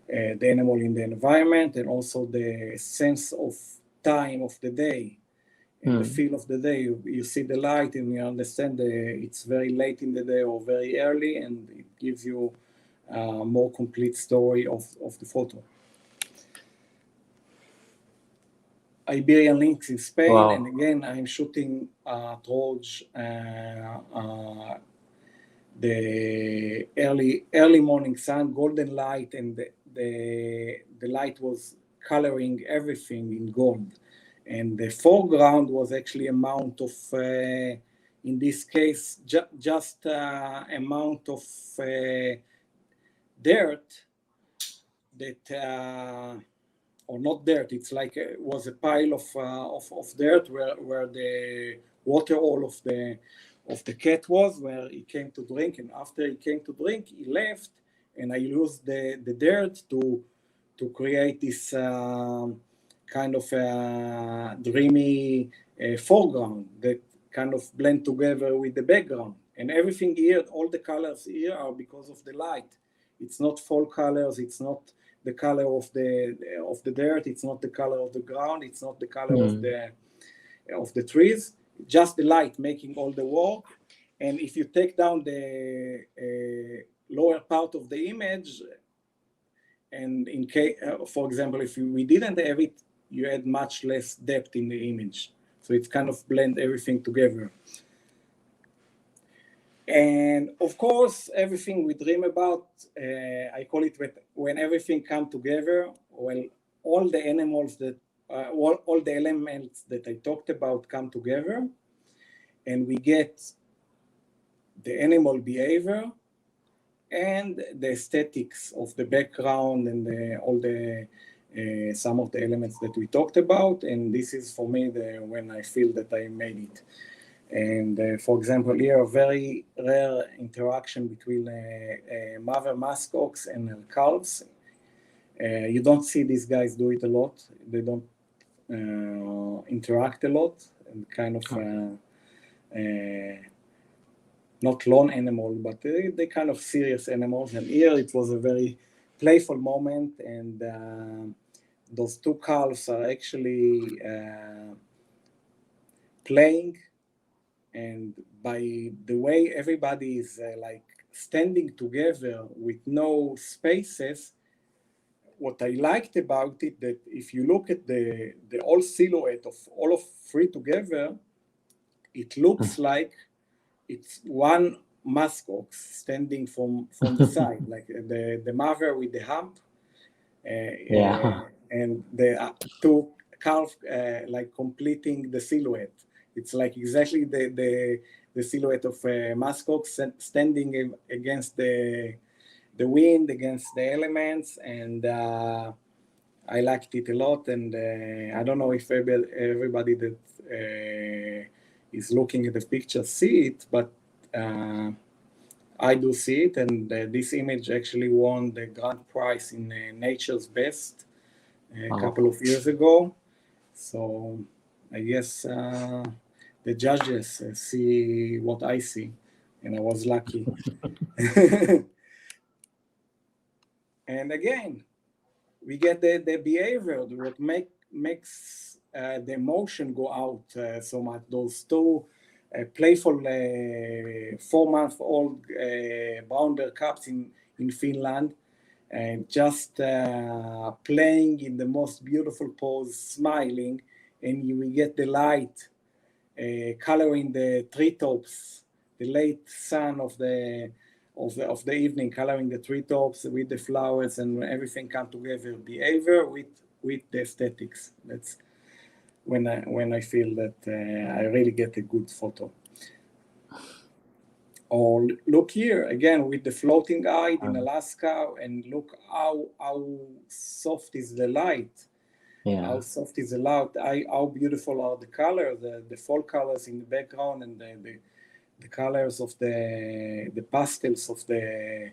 The animal in the environment, and also the sense of time of the day and the feel of the day. You see the light and you understand it's very late in the day or very early, and it gives you a more complete story of the photo. Iberian lynx in Spain, wow. And again I'm shooting towards the early morning sun, golden light, and the light was coloring everything in gold. And the foreground was actually amount of, in this case, just amount of dirt that, or not dirt, it's like it was a pile of dirt where the water hole of the cat was, where he came to drink, and after he came to drink, he left, and I use the dirt to create this kind of dreamy foreground that kind of blend together with the background. And everything here, all the colors here are because of the light. It's not fall colors, it's not the color of the dirt, it's not the color of the ground, it's not the color of the trees, just the light making all the work. And if you take down the lower part of the image, and in case, for example, if we didn't have it, you had much less depth in the image. So it kind of blend everything together. And of course, everything we dream about, I call it when everything come together. Well, all the animals that, all the elements that I talked about come together, and we get the animal behavior and the aesthetics of the background and all the some of the elements that we talked about. And this is for me when I feel that I made it. And for example, here a very rare interaction between mother muskox and her calves. You don't see these guys do it a lot. They don't interact a lot, and kind of not lone animal, but they kind of serious animals. And here it was a very playful moment, and those two calves are actually playing. And by the way everybody is like standing together with no spaces, what I liked about it, that if you look at the whole silhouette of all of three together, it looks like it's one muskox standing from the side, like the mother with the hump, and the two calves like completing the silhouette. It's like exactly the silhouette of muskox standing against the wind, against the elements, and I liked it a lot. And I don't know if everybody that is looking at the picture see it, but I do see it. And this image actually won the grand prize in Nature's Best a couple of years ago. So I guess the judges see what I see, and I was lucky. And again, we get the behavior, what makes the emotion go out so much. Those two playful 4-month-old brown bear cubs in Finland, and just playing in the most beautiful pose, smiling, and we get the light coloring the treetops, the late sun of the evening, coloring the treetops with the flowers, and everything come together. Behavior with the aesthetics. That's when I feel that I really get a good photo. Or look here again with the floating guide in Alaska, and look how soft is the light. How soft is the light, how beautiful are the colors, the fall colors in the background, and the colors of the pastels of the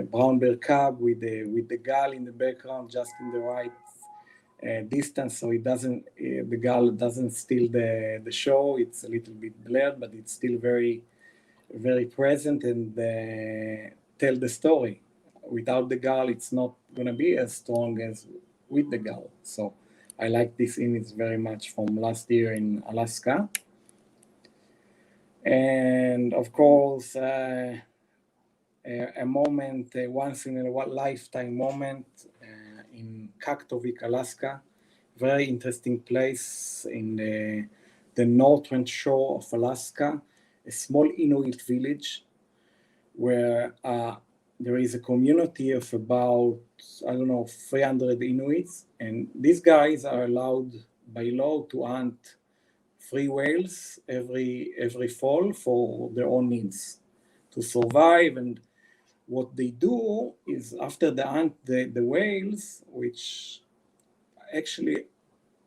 brown bear cub with the gull in the background, just in the right distance, so it doesn't the gull doesn't steal the show. It's a little bit blurred, but it's still very, very present, and tell the story. Without the gull, it's not going to be as strong as with the gull. So I like this image very much from last year in Alaska. And of course, a moment, a once in a lifetime moment in Kaktovik, Alaska. Very interesting place in the northern shore of Alaska, a small Inuit village where there is a community of about, 300 Inuits, and these guys are allowed by law to hunt free whales every fall for their own needs to survive. And what they do is, after they hunt the whales, which actually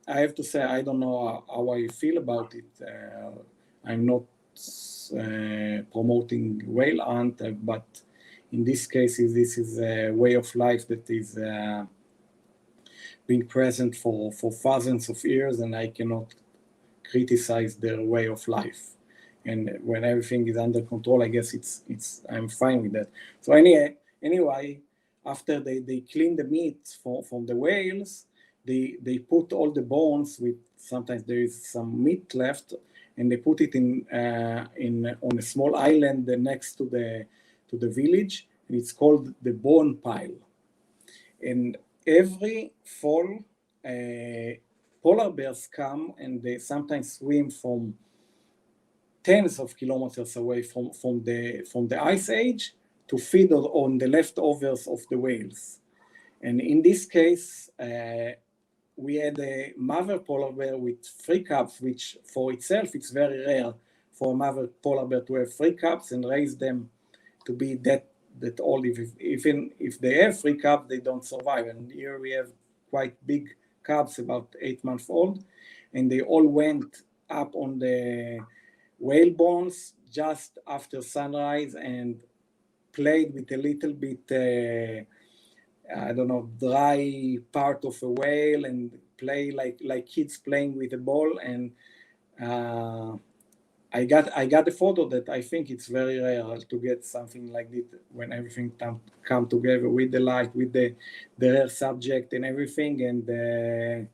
I have to say I don't know how I feel about it. I'm not promoting whale hunt, but In this case, this is a way of life that is being present for thousands of years, and I cannot criticize their way of life. And when everything is under control, I guess I'm fine with that. So anyway, after they clean the meat from the whales, they put all the bones with, sometimes there is some meat left, and they put it in on a small island next to the village, and it's called the bone pile. And every fall, polar bears come, and they sometimes swim from tens of kilometers away from the ice age to feed on the leftovers of the whales. And in this case, we had a mother polar bear with 3 cubs, which for itself, it's very rare for a mother polar bear to have 3 cubs and raise them to be that old. Even if they have 3 cubs, they don't survive. And here we have quite big cubs, about 8 months old, and they all went up on the whale bones just after sunrise and played with a little bit I don't know, dry part of a whale, and play like kids playing with a ball. And I got a photo that I think it's very rare to get something like this when everything come together with the light, with the rare subject and everything. And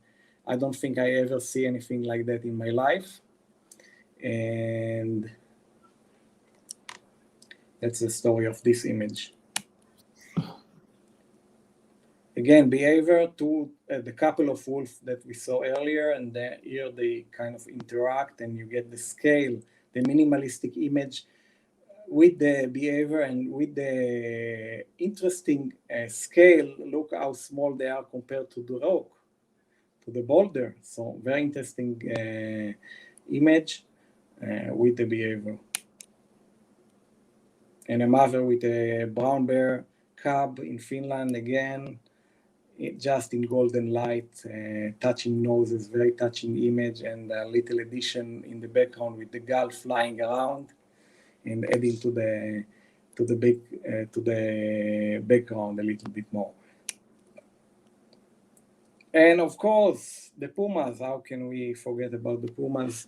I don't think I ever see anything like that in my life. And that's the story of this image. Again, behavior to the couple of wolves that we saw earlier, and here they kind of interact, and you get the scale, the minimalistic image with the behavior and with the interesting scale. Look how small they are compared to the rock, to the boulder. So very interesting image with the behavior. And a mother with a brown bear cub in Finland again. Just in golden light, touching noses, very touching image, and a little addition in the background with the gull flying around and adding to the background a little bit more. And of course, the pumas. How can we forget about the pumas?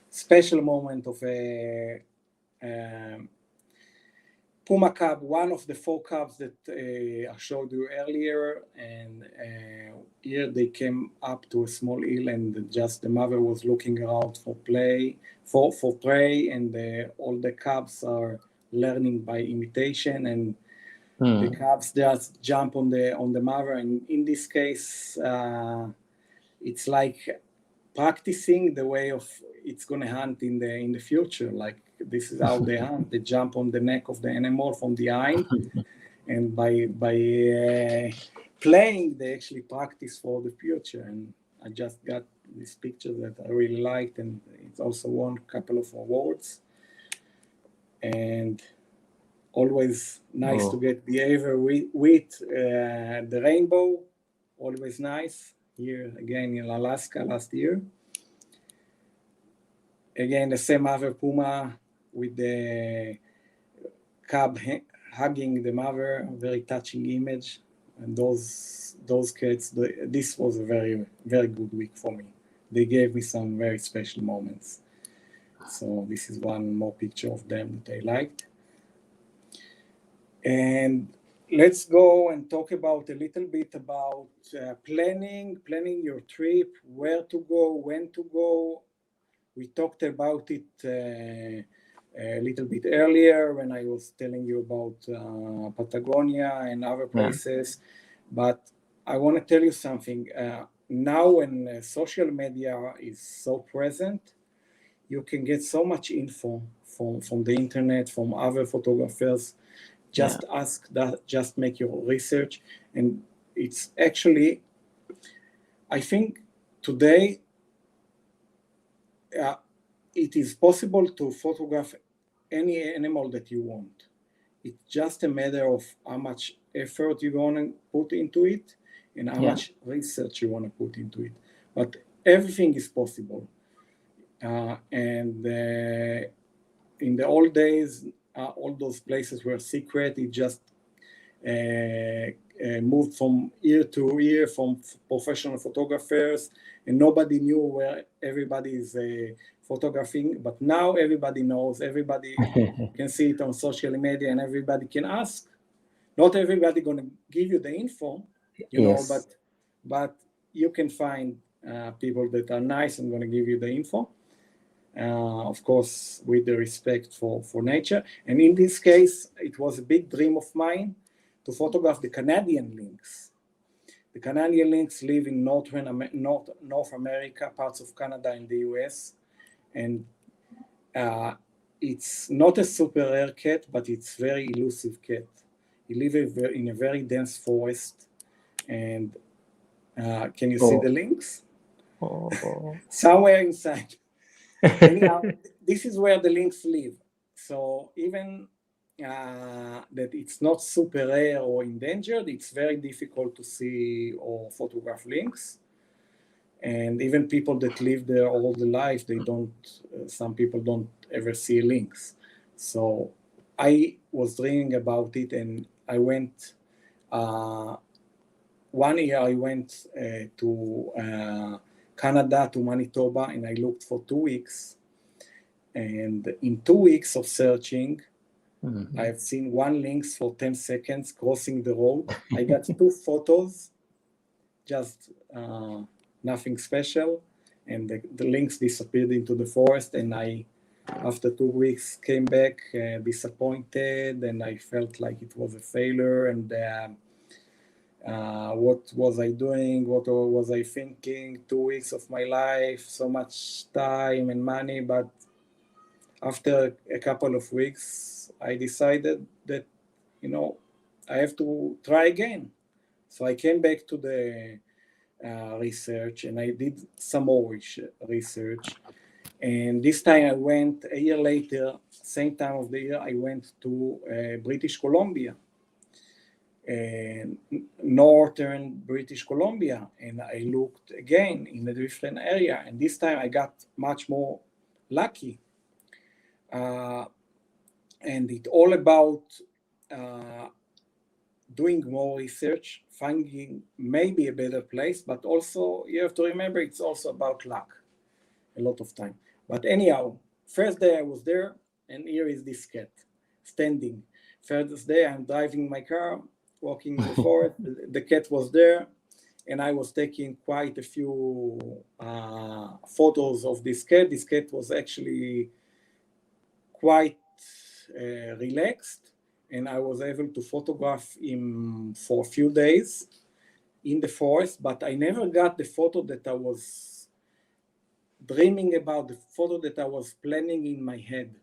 Special moment of a Puma cub, one of the 4 cubs that I showed you earlier, and here they came up to a small hill, and just the mother was looking around for prey, and all the cubs are learning by imitation, and the cubs just jump on the mother. And in this case, it's like practicing the way of it's going to hunt in the future. Like, this is how they hunt. They jump on the neck of the animal from behind, and by playing, they actually practice for the future. And I just got this picture that I really liked, and it's also won a couple of awards. And always nice to get behavior with the rainbow. Always nice. Here again in Alaska last year. Again, the same mother puma with the cub hugging the mother, very touching image. And those cats, this was a very, very good week for me. They gave me some very special moments. So this is one more picture of them that I liked. And let's go and talk about a little bit about planning your trip, where to go, when to go. We talked about it a little bit earlier when I was telling you about Patagonia and other places. But I want to tell you something. Now when social media is so present, you can get so much info from the internet, from other photographers. Just ask that, just make your research. And it's actually, I think today, it is possible to photograph any animal that you want. It's just a matter of how much effort you want to put into it and how much research you want to put into it. But everything is possible. And in the old days, all those places were secret. It just moved from year to year from professional photographers, and nobody knew where everybody is photographing. But now everybody knows, everybody can see it on social media, and everybody can ask. Not everybody going to give you the info, Yes. but you can find people that are nice and going to give you the info. Of course, with the respect for nature. And in this case, it was a big dream of mine to photograph the Canadian lynx. The Canadian lynx live in North America, parts of Canada and the US. And it's not a super rare cat, but it's very elusive cat. He lives in a very dense forest. And can you see the lynx? Oh. Somewhere inside. Anyhow, this is where the lynx live. So even that it's not super rare or endangered, it's very difficult to see or photograph lynx. And even people that live there all the life, they don't. Some people don't ever see a lynx. So I was dreaming about it, and I went. One year I went to Canada, to Manitoba, and I looked for 2 weeks. And in 2 weeks of searching, I've seen one lynx for 10 seconds crossing the road. I got 2 photos, just nothing special. And the lynx disappeared into the forest. And I, after 2 weeks, came back disappointed. And I felt like it was a failure. And what was I doing? What was I thinking? 2 weeks of my life, so much time and money. But after a couple of weeks, I decided that, I have to try again. So I came back to the research, and I did some more research. And this time I went, a year later, same time of the year, I went to British Columbia, northern British Columbia, and I looked again in a different area. And this time I got much more lucky. And it's all about doing more research, finding maybe a better place, but also you have to remember it's also about luck a lot of time. But anyhow, first day I was there, and here is this cat standing. First day I'm driving my car, walking in the forest, the cat was there, and I was taking quite a few photos of this cat. This cat was actually quite relaxed, and I was able to photograph him for a few days in the forest, but I never got the photo that I was dreaming about, the photo that I was planning in my head.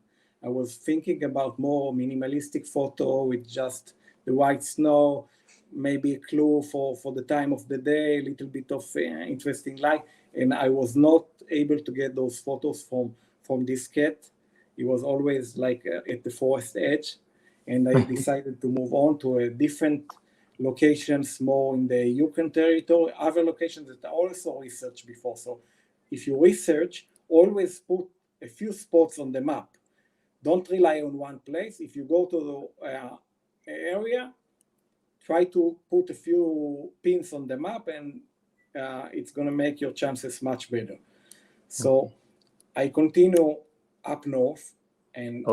I was thinking about more minimalistic photo with just the white snow, maybe a clue for the time of the day, a little bit of interesting light, and I was not able to get those photos from this cat. It was always like at the forest edge, and I decided to move on to a different locations, more in the Yukon territory, other locations that I also researched before. So if you research, always put a few spots on the map. Don't rely on one place. If you go to the area, try to put a few pins on the map, and it's going to make your chances much better. So I continue up north, and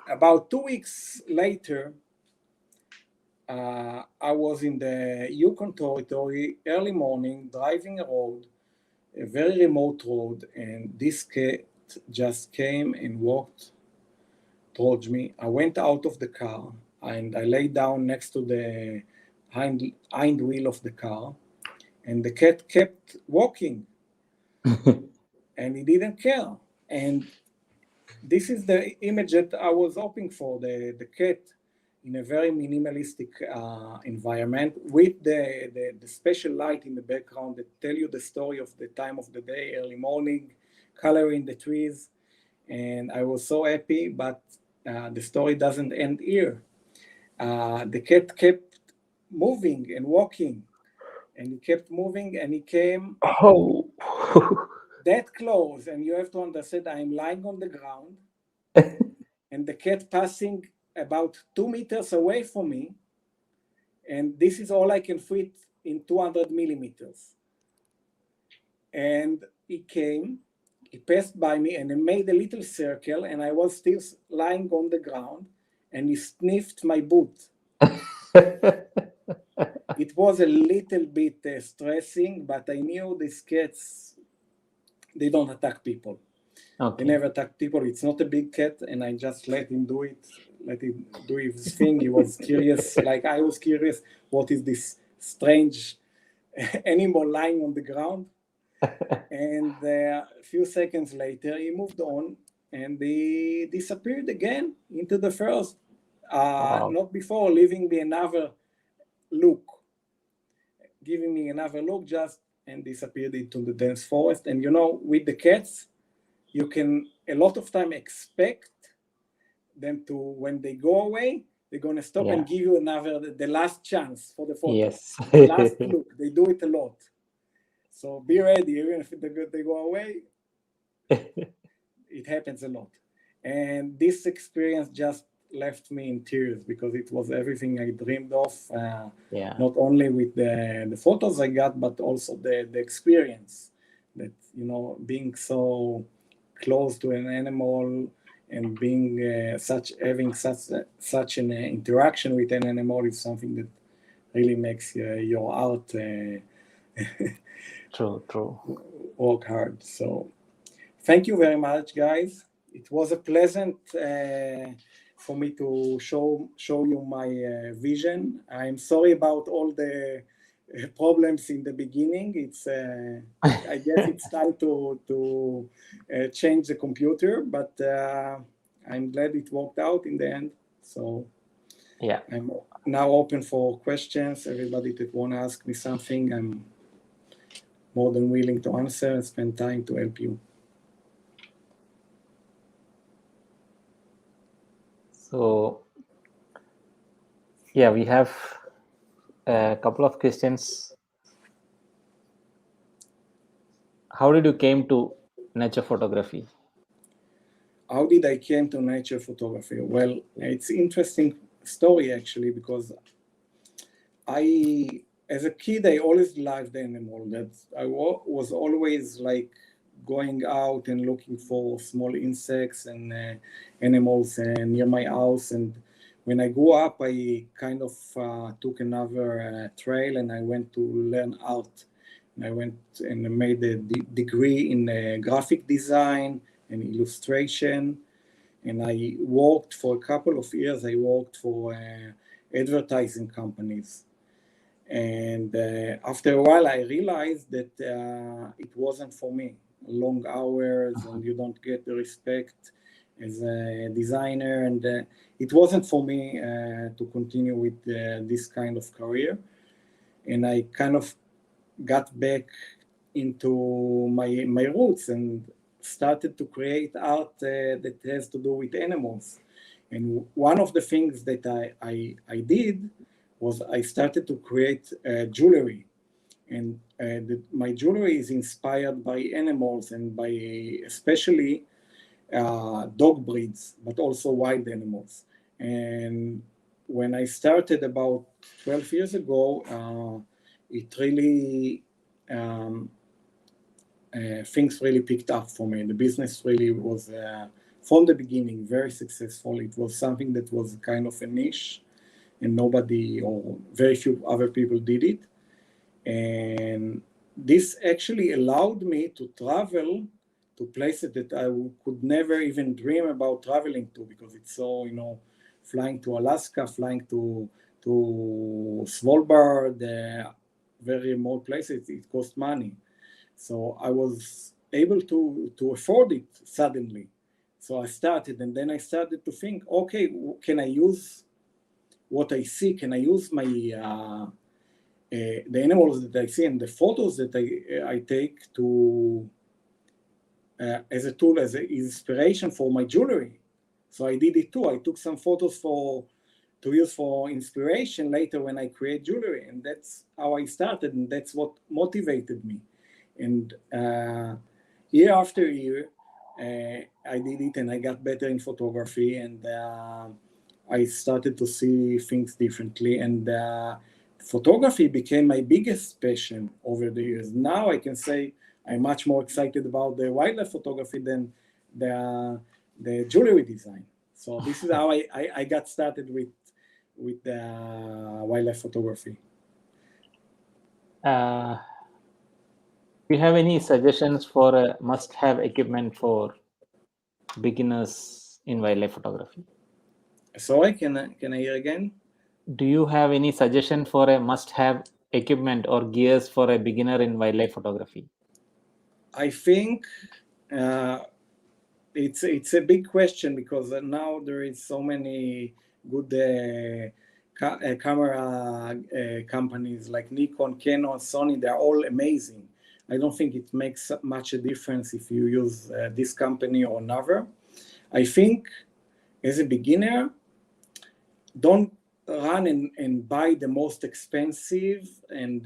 about 2 weeks later, I was in the Yukon territory, early morning, driving a road, a very remote road, and this cat just came and walked towards me. I went out of the car, and I lay down next to the hind wheel of the car, and the cat kept walking, and he didn't care. And this is the image that I was hoping for, the cat in a very minimalistic environment with the special light in the background that tell you the story of the time of the day, early morning, color in the trees. And I was so happy, but the story doesn't end here. The cat kept moving and walking, and he kept moving, and he came that close. And you have to understand, I'm lying on the ground, and the cat passing about 2 meters away from me, and this is all I can fit in 200 millimeters. And he came, he passed by me, and he made a little circle, and I was still lying on the ground, and he sniffed my boot. It was a little bit stressing, but I knew these cats, they don't attack people. Okay. They never attack people. It's not a big cat, and I just let him do it. Let him do his thing. He was curious, like I was curious. What is this strange animal lying on the ground? And a few seconds later, he moved on, and he disappeared again into the forest. Wow. Not before leaving me another look, giving me another look, just and disappeared into the dense forest. And you know, with the cats, you can a lot of time expect them to, when they go away, they're going to stop and give you the last chance for the photo. Yes. The last look. They do it a lot. So be ready, even if they go away, it happens a lot. And this experience just left me in tears because it was everything I dreamed of. Not only with the photos I got, but also the experience that, you know, being so close to an animal and being having such an interaction with an animal is something that really makes your heart True. work hard. So thank you very much, guys. It was a pleasant for me to show you my vision. I'm sorry about all the problems in the beginning. It's I guess it's time to change the computer, but I'm glad it worked out in the end. So yeah, I'm now open for questions. Everybody that want to ask me something, I'm more than willing to answer and spend time to help you. so yeah, we have a couple of questions. How did you came to nature photography? How did I came to nature photography? Well, it's interesting story actually, because as a kid, I always loved animal. That I was always like going out and looking for small insects and animals near my house. And when I grew up, I kind of took another trail, and I went to learn art. And I went and made a degree in graphic design and illustration. And I worked for a couple of years. I worked for advertising companies. And after a while, I realized that it wasn't for me. Long hours, and you don't get the respect as a designer. And it wasn't for me to continue with this kind of career. And I kind of got back into my roots and started to create art that has to do with animals. And one of the things that I did was I started to create jewelry. And my jewelry is inspired by animals and by especially dog breeds, but also wild animals. And when I started about 12 years ago, it really, things really picked up for me. The business really was, from the beginning, very successful. It was something that was kind of a niche, and nobody or very few other people did it. And this actually allowed me to travel to places that I could never even dream about traveling to, because it's so, you know, flying to Alaska, flying to Svalbard, very remote places, it costs money. So I was able to afford it suddenly. So I started, and then I started to think, okay, can I use what I see? Can I use my the animals that I see and the photos that I take to as a tool, as an inspiration for my jewelry? So I did it too. I took some photos to use for inspiration later when I create jewelry, and that's how I started, and that's what motivated me. And year after year, I did it and I got better in photography, and I started to see things differently, and photography became my biggest passion over the years. Now I can say I'm much more excited about the wildlife photography than the jewelry design. So this is how I got started with wildlife photography. Do you have any suggestions for a must-have equipment for beginners in wildlife photography? Sorry, can I hear again? Do you have any suggestion for a must-have equipment or gears for a beginner in wildlife photography? I think it's a big question because now there is so many good camera companies like Nikon, Canon, Sony. They're all amazing. I don't think it makes much a difference if you use this company or another. I think as a beginner, don't run and buy the most expensive and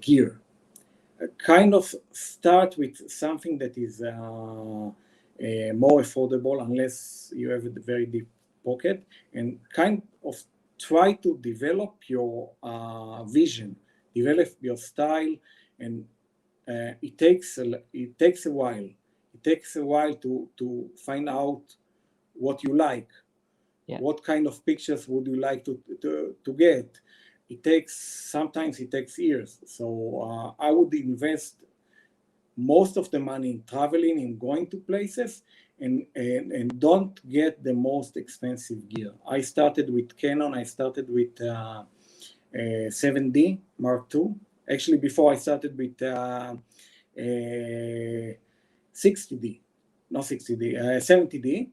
gear. Kind of start with something that is more affordable, unless you have a very deep pocket, and kind of try to develop your vision, develop your style, and it takes a while. It takes a while to find out what you like. Yeah. What kind of pictures would you like to get? Sometimes it takes years. So I would invest most of the money in traveling, in going to places, and don't get the most expensive gear. I started with Canon. I started with 7D Mark II. Actually, before I started with 60D, not 60D, 70D,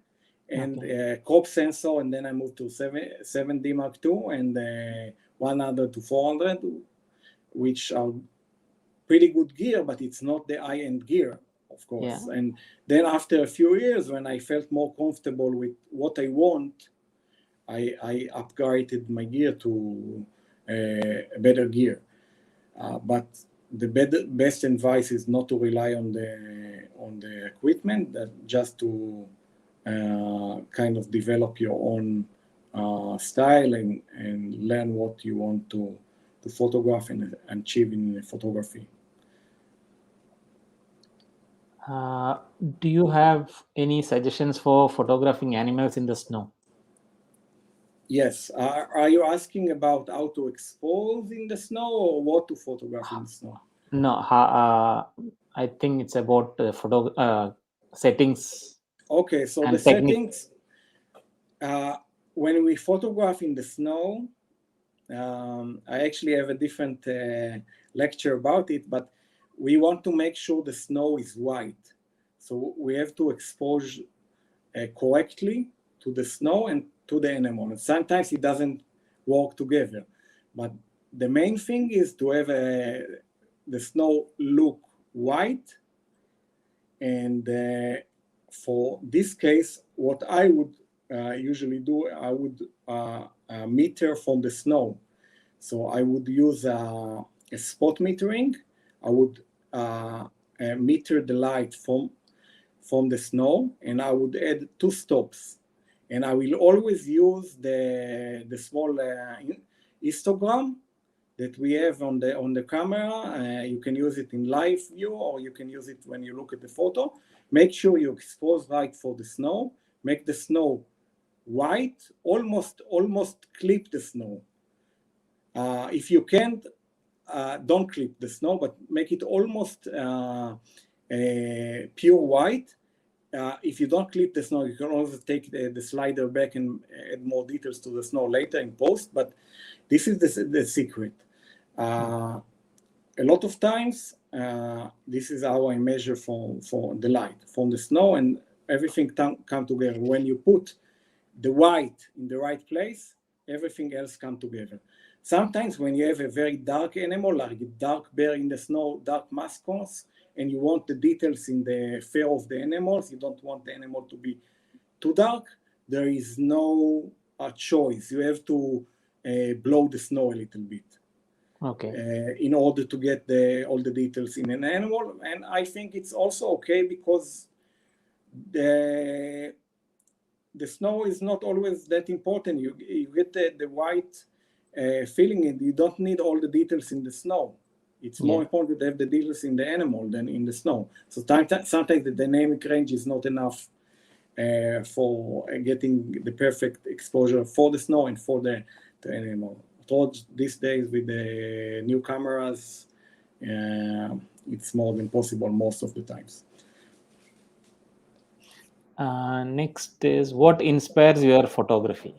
and crop sensor, and then I moved to 7D Mark II and 100 to 400, which are pretty good gear, but it's not the high-end gear, of course. Yeah. And then after a few years, when I felt more comfortable with what I want, I upgraded my gear to a better gear. But the best advice is not to rely on the equipment, just to kind of develop your own style and learn what you want to photograph and achieve in photography. Do you have any suggestions for photographing animals in the snow? Yes. Are you asking about how to expose in the snow or what to photograph in the snow? No, I think it's about photo settings. Okay, so and the settings, when we photograph in the snow, I actually have a different lecture about it, but we want to make sure the snow is white. So we have to expose correctly to the snow and to the animal. And sometimes it doesn't work together. But the main thing is to have the snow look white. And for this case, what I would usually do, I would meter from the snow. So I would use a spot metering. I would meter the light from the snow, and I would add 2 stops. And I will always use the small histogram that we have on the camera. You can use it in live view, or you can use it when you look at the photo. Make sure you expose right for the snow. Make the snow white, almost clip the snow. If you can't, don't clip the snow, but make it almost pure white. If you don't clip the snow, you can also take the slider back and add more details to the snow later in post, but this is the secret. A lot of times, this is how I measure for the light, from the snow, and everything come together. When you put the white in the right place, everything else come together. Sometimes when you have a very dark animal, like a dark bear in the snow, dark mascots, and you want the details in the fur of the animals, you don't want the animal to be too dark, there is no choice. You have to blow the snow a little bit. Okay. in order to get all the details in an animal. And I think it's also okay because the the snow is not always that important. You get the white feeling, and you don't need all the details in the snow. It's more Yeah. important to have the details in the animal than in the snow. So sometimes the dynamic range is not enough for getting the perfect exposure for the snow and for the animal. Towards these days with the new cameras, it's more than possible most of the times. Next is what inspires your photography?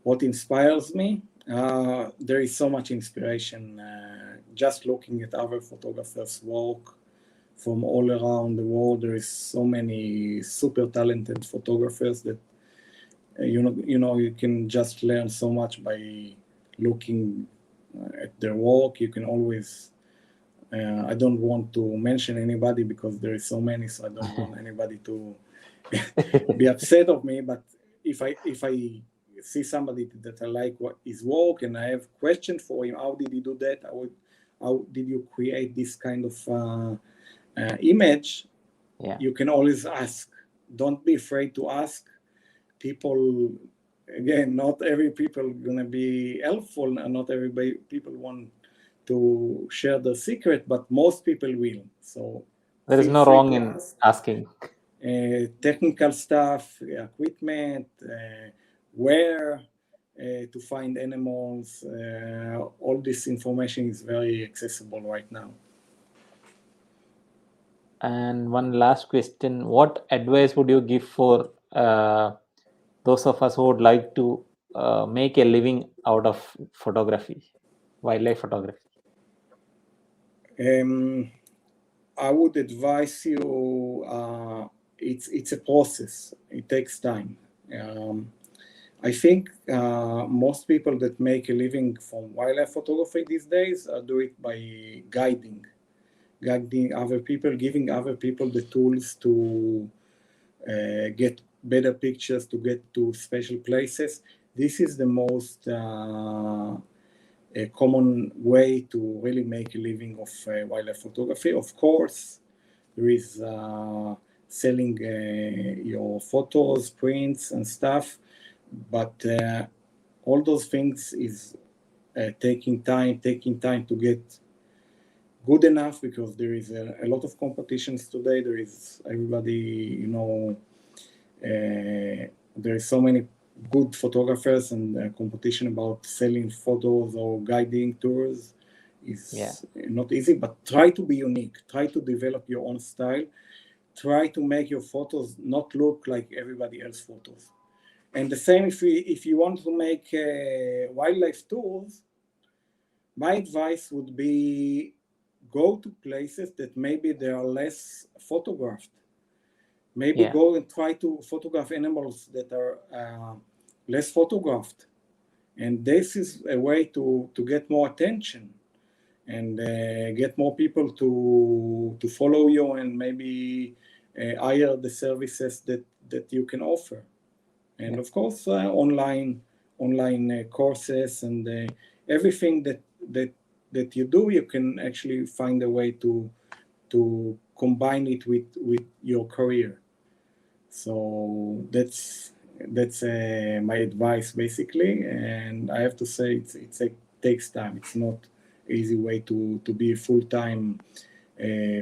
What inspires me? There is so much inspiration. Just looking at other photographers' work from all around the world, there is so many super talented photographers that you can just learn so much by looking at their work. You can always. I don't want to mention anybody because there is so many, so I don't want anybody to be upset of me. But if I see somebody that I like what his work and I have questions for him, how did he do that? How did you create this kind of image? Yeah. You can always ask. Don't be afraid to ask. People, again, not every people gonna be helpful, and not everybody people want to share the secret, but most people will. So There is feel no free wrong to in ask. asking. Technical stuff, equipment, where to find animals. All this information is very accessible right now. And one last question: what advice would you give for those of us who would like to make a living out of photography, wildlife photography? Um, I would advise you. It's a process. It takes time. Um, I think most people that make a living from wildlife photography these days do it by guiding other people, giving other people the tools to get better pictures, to get to special places. This is the most a common way to really make a living of wildlife photography. Of course, there is selling your photos, prints, and stuff, but all those things is taking time to get good enough because there is a lot of competitions today. There is everybody, there is so many good photographers and competition about selling photos or guiding tours Yeah. is not easy, but try to be unique. Try to develop your own style. Try to make your photos not look like everybody else's photos. And the same if you want to make wildlife tours, my advice would be go to places that maybe they are less photographed. Maybe Yeah. go and try to photograph animals that are less photographed. And this is a way to get more attention and get more people to follow you and maybe hire the services that you can offer. And Yeah. of course, online courses and everything that that you do, you can actually find a way to combine it with your career. So that's my advice basically, and I have to say it takes time. It's not easy way to be a full-time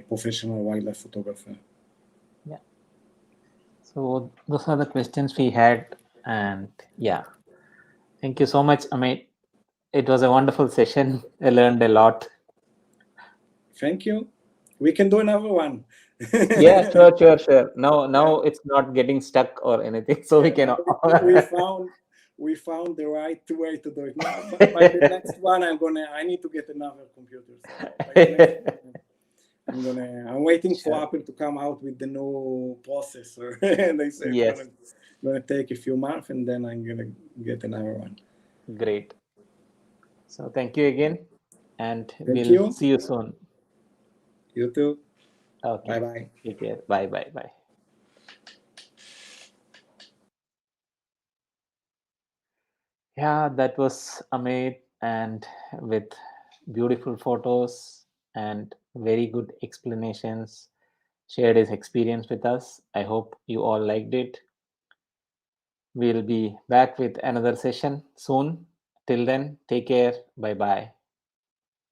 professional wildlife photographer. Yeah. So those are the questions we had, and yeah, thank you so much, Amit. It was a wonderful session. I learned a lot. Thank you. We can do another one. Yeah, Yeah, sure, sure, sure. Now it's not getting stuck or anything, so we yeah. can. Now we found the right way to do it. Now, by the next one, I need to get another computer. So by the next one, I'm waiting for Sure. Apple to come out with the new processor, and they say it's Yes. gonna take a few months, and then I'm gonna get another one. Great. So thank you again, and Thank we'll you. see you soon. You too. Bye Okay. bye. Take care. Bye, bye, bye. Yeah, that was Amit. and with beautiful photos and very good explanations, shared his experience with us. I hope you all liked it. We'll be back with another session soon. Till then, take care. Bye bye.